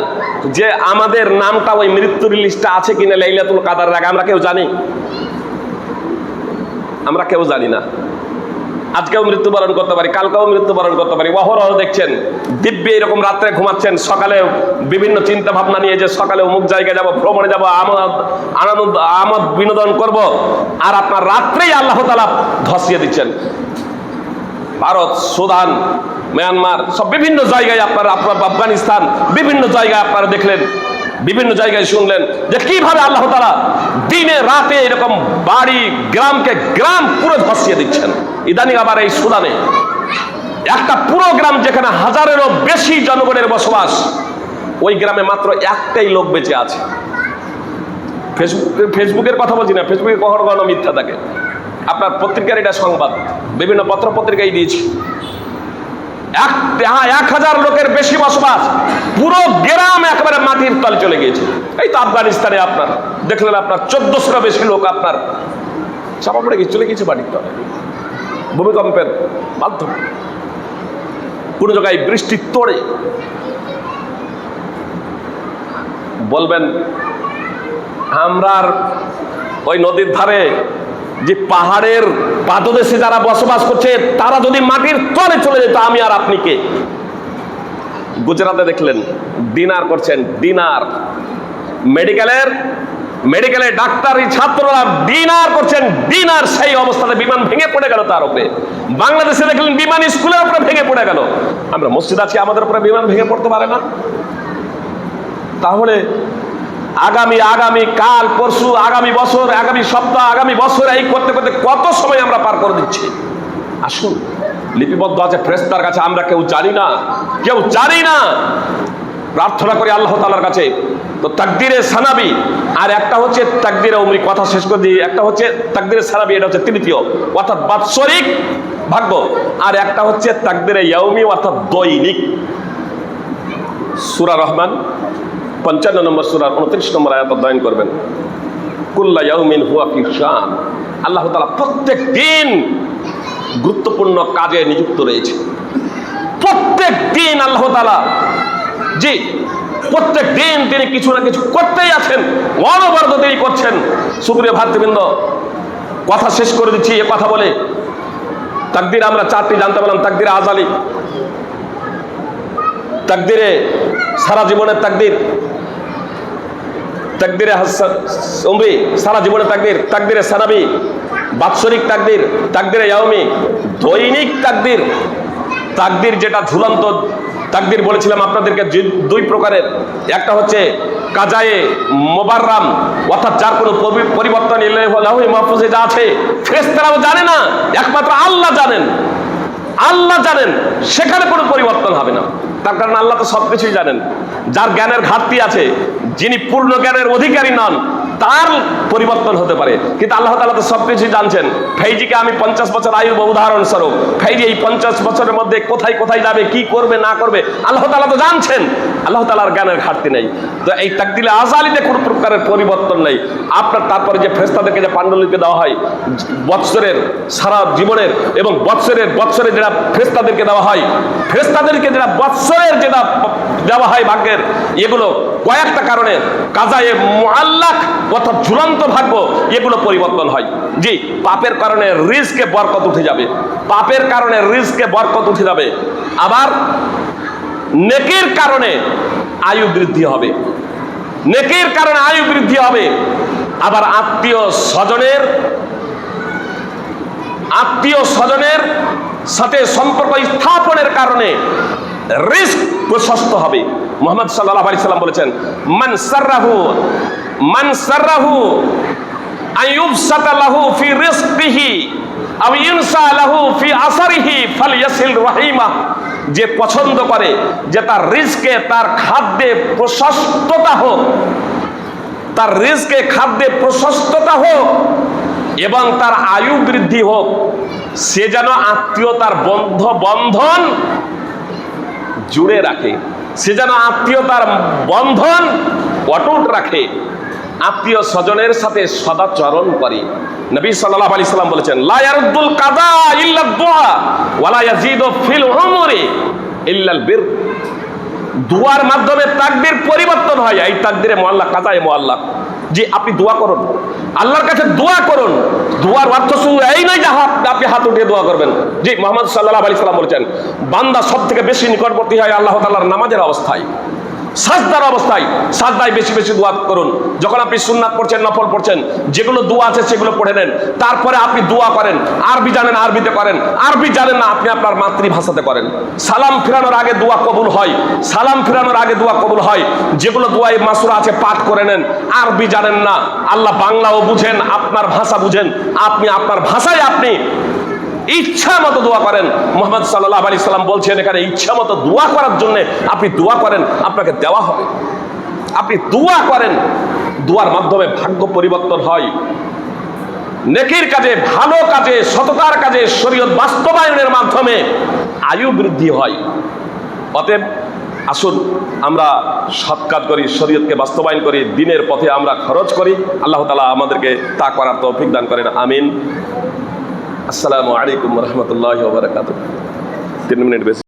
যে আমাদের নামটা ওই মৃত্যুর লিস্টে আছে কিনা লাইলাতুল কাদর আগে, আমরা কেউ জানি? আমরা কেউ জানি না। আজকেও মৃত্যুবরণ করতে পারি, কালকেও মৃত্যুবরণ করতে পারি। অহরহ দেখছেন দিব্যি এরকম রাত্রে ঘুমাচ্ছেন, সকালে বিভিন্ন চিন্তা ভাবনা নিয়ে যে সকালে অমুক জায়গায় যাব, ভ্রমণে যাব, আমোদ বিনোদন করব, আর আপনার রাত্রেই আল্লাহ তাআলা ধসিয়ে দিচ্ছেন। ভারত, সুদান, মিয়ানমার, সব বিভিন্ন জায়গায় আপনার আফগানিস্তান, বিভিন্ন জায়গায় আপনারা দেখলেন, বিভিন্ন জায়গায় শুনলেন যে কিভাবে আল্লাহ তাআলা দিনে রাতে এরকম বাড়ি গ্রামকে গ্রাম পুরো ধসিয়ে দিচ্ছেন। ইদানিং আবার এই সুদানে একটা পুরো গ্রাম যেখানে হাজারেরও বেশি জনগণের বসবাস, ওই গ্রামে মাত্র একটাই লোক বেঁচে আছে। ফেসবুকের কথা বলছি না, ফেসবুকে কখনো কখনো মিথ্যা থাকে, আপনার পত্রিকার এটা সংবাদ, বিভিন্ন পত্র পত্রিকায় দিয়েছি। 1000 লোকের বেশি বসবাস, পুরো গ্রাম একেবারে মাটির তলে চলে গিয়েছে। এই তো আফগানিস্তানে আপনার দেখলেন আপনার 1400 বেশি লোক আপনার চাপা পড়ে গিয়ে চলে গিয়েছে মাটির তলে ভূমিকম্পের মাধ্যমে। কোন জায়গায় বৃষ্টির তোড়ে। বলবেন আমরা ওই নদীর ধারে যে পাহাড়ের পাদদেশে যারা বসবাস করছে তারা যদি মাটির তলে চলে যেত, আমি আর আপনি কে? গুজরাটে দেখলেন ডিনার করছেন, ডিনার মেডিকেলের ডাক্তারি ছাত্ররা ডিনার করছেন, ডিনার সেই অবস্থাতে বিমান ভেঙে পড়ে গেল তার উপরে। বাংলাদেশে দেখলেন বিমান স্কুলের উপরে ভেঙে পড়ে গেল। আমরা মসজিদ আছি, আমাদের উপরে বিমান ভেঙে পড়তে পারে না? তাহলে আগামী কাল, পরশু, আগামী বছর, আগামী সপ্তাহ, আগামী বছর এই করতে করতে কত সময় আমরা পার করে দিচ্ছি। আসুন, লিপিবদ্ধ আছে ফেরেশতার কাছে, আমরা কেউ জানি না। প্রার্থনা করি আল্লাহ তাআলার কাছে। তো তাকদিরে সানাবি আর একটা হচ্ছে তাকদিরে উমরি, কথা শেষ করে দিই। একটা হচ্ছে তাকদিরে সানাবি, এটা হচ্ছে তৃতীয়, অর্থাৎ বাৎসরিক ভাগ্য, আর একটা হচ্ছে তাকদিরে ইয়াউমি, অর্থাৎ দৈনিক। সূরা রহমান 55 নম্বর সূরার 29 নম্বর আয়াত অধ্যয়ন করবেন। কুল্লা ইয়াউমিন হুয়া ফি শান। আল্লাহ তাআলা প্রত্যেক দিন গুরুত্বপূর্ণ কাজে নিযুক্ত রয়েছে। প্রত্যেক দিন আল্লাহ তাআলা, জি, প্রত্যেক দিন তিনি কিছু না কিছু করতেই আছেন, অনবরত তিনি করছেন। সুপ্রিয় ভাতৃবৃন্দ, কথা শেষ করে দিচ্ছি এ কথা বলে। তাকদীর আমরা 4টি জানতে পারলাম। তাকদীরে আজালি, তাকদীরে সারা জীবনের তাকদীর, তাকদীরে উমরি সারা জীবনের তাকদীর, তাকদীরে সানাবি বাৎসরিক তাকদীর, তাকদীরে ইয়াউমি দৈনিক তাকদীর। তাকদীর যেটা ঝুলন্ত তাকদীর বলেছিলাম আপনাদেরকে 2 প্রকারের। একটা হচ্ছে কাজায়ে মুবাররাম, অর্থাৎ যার কোনো পরিবর্তন লাউহে মাহফুজে যা আছে ফেরেশতারাও জানে না, একমাত্র আল্লাহ জানেন, সেখানে কোনো পরিবর্তন হবে না। তার কারণ আল্লাহ তো সবকিছুই জানেন। যার জ্ঞানের ঘাটতি আছে, যিনি পূর্ণ জ্ঞানের অধিকারী নন, তার পরিবর্তন হতে পারে, কিন্তু আল্লাহ তাআলা তো সবকিছুই জানছেন। ফেইজিকে আমি 50 বছর আয়ু উদাহরণস্বরূপ, ফেইজি এই 50 বছরের মধ্যে কোথায় কোথায় যাবে, কি করবে না করবে, আল্লাহ তাআলা তো জানছেন। আল্লাহ তাআলার জ্ঞানের ঘাটতি নেই। তো এই তাকদীরে আজালিতে কোনো প্রকারের পরিবর্তন নেই। আপনার তারপরে যে ফেরেশতাদেরকে যে পাণ্ডুলিপি দেওয়া হয় বৎসরের, সারা জীবনের এবং বৎসরের যেটা ফেরেশতাদেরকে দেওয়া হয়, ফেরেশতাদেরকে যেটা বৎসরের যেটা দেওয়া হয় ভাগ্যের, এগুলো কয়েকটা কারণে কাজায়ে মুআল্লাক অর্থাৎ ঝুলন্ত ভাগ্য, এগুলো পরিবর্তন হয়। জি, পাপের কারণে রিজকে বরকত উঠে যাবে, পাপের কারণে রিজকে বরকত উঠে যাবে। আবার নেকির কারণে আয়ু বৃদ্ধি হবে, নেকির কারণে আয়ু বৃদ্ধি হবে। আবার আত্মীয় স্বজনের সাথে সম্পর্ক স্থাপনের কারণে রিজক প্রশস্ত হবে। মুহাম্মদ সাল্লাল্লাহু আলাইহি সাল্লাম বলেছেন, মান সাররাহু আইয়ুবসাতা লাহু ফি রিজকিহি আও ইনসা লাহু ফি আসারিহি ফালইয়াসিল রাহিমা। যে পছন্দ করে যে তার রিজকে, তার খাদ্যে প্রশস্ততা হোক, তার রিজকে খাদ্যে প্রশস্ততা হোক, এবং তার আয়ু বৃদ্ধি হোক, সে যেন আত্মীয়তার বন্ধন জুড়ে রাখে, সে যেন আত্মীয়তার বন্ধন অটুট রাখে, আত্মীয় স্বজনের সাথে সদাচরণ করে। নবী সাল্লাল্লাহু আলাইহি সাল্লাম বলেছেন, লা ইয়ারুদ্দুল কাযা ইল্লা দুআ ওয়া লা ইয়াজিদু ফিল উমরি ইল্লা আল বির। দুয়ার মাধ্যমে তাকদীর পরিবর্তন হয়। এই তাকদীরে মুআল্লাক, কাজায়ে মুআল্লাক। যে আপনি দোয়া করুন, আল্লাহর কাছে দোয়া করুন। দোয়ার অর্থ শুধু এই নয় যে আপনি হাত উঠিয়ে দোয়া করবেন। জি, মুহাম্মদ সাল্লাল্লাহু আলাইহি সাল্লাম বলেছেন, বান্দা সবথেকে বেশি নিকটবর্তী হয় আল্লাহ তাআলার নামাজের অবস্থায়, সাজদার অবস্থায়। সাজদায় বেশি বেশি দোয়া করুন। যখন আপনি সুন্নাত পড়ছেন, নফল পড়ছেন, যেগুলো দোয়া আছে সেগুলো পড়ে নেন। তারপরে আপনি দোয়া করেন। আরবি জানেন আরবিতে করেন, আরবি জানেন না আপনি আপনার মাতৃভাষাতে করেন। সালাম ফিরানোর আগে দোয়া কবুল হয়, সালাম ফিরানোর আগে দোয়া কবুল হয়। যেগুলো দোয়ায় মাসুরা আছে পাঠ করে নেন। আরবি জানেন না, আল্লাহ বাংলাও বুঝেন, আপনার ভাষা বুঝেন, আপনি আপনার ভাষায় আপনি ইচ্ছা মতো দোয়া করেন। মুহাম্মদ সাল্লাল্লাহু আলাইহি সাল্লাম বলছেন এখানে ইচ্ছা মতো দোয়া করার জন্য আপনি দোয়া করেন, আপনাকে দেওয়া হবে। আপনি দোয়া করেন, দোয়ার মাধ্যমে ভাগ্য পরিবর্তন হয়। নেকির কাজে, ভালো কাজে, সততার কাজে, শরীয়ত বাস্তবায়নের মাধ্যমে আয়ু বৃদ্ধি হয়। অতএব আসুন আমরা সৎ কাজ করি, শরীয়তকে বাস্তবায়ন করি, দ্বীনের পথে আমরা খরচ করি। আল্লাহ তাআলা আমাদেরকে তা করার তৌফিক দান করেন। আমিন। আসসালামু আলাইকুম ওয়া রাহমাতুল্লাহি ওয়া বারাকাতুহু। 3 মিনিট বেশি।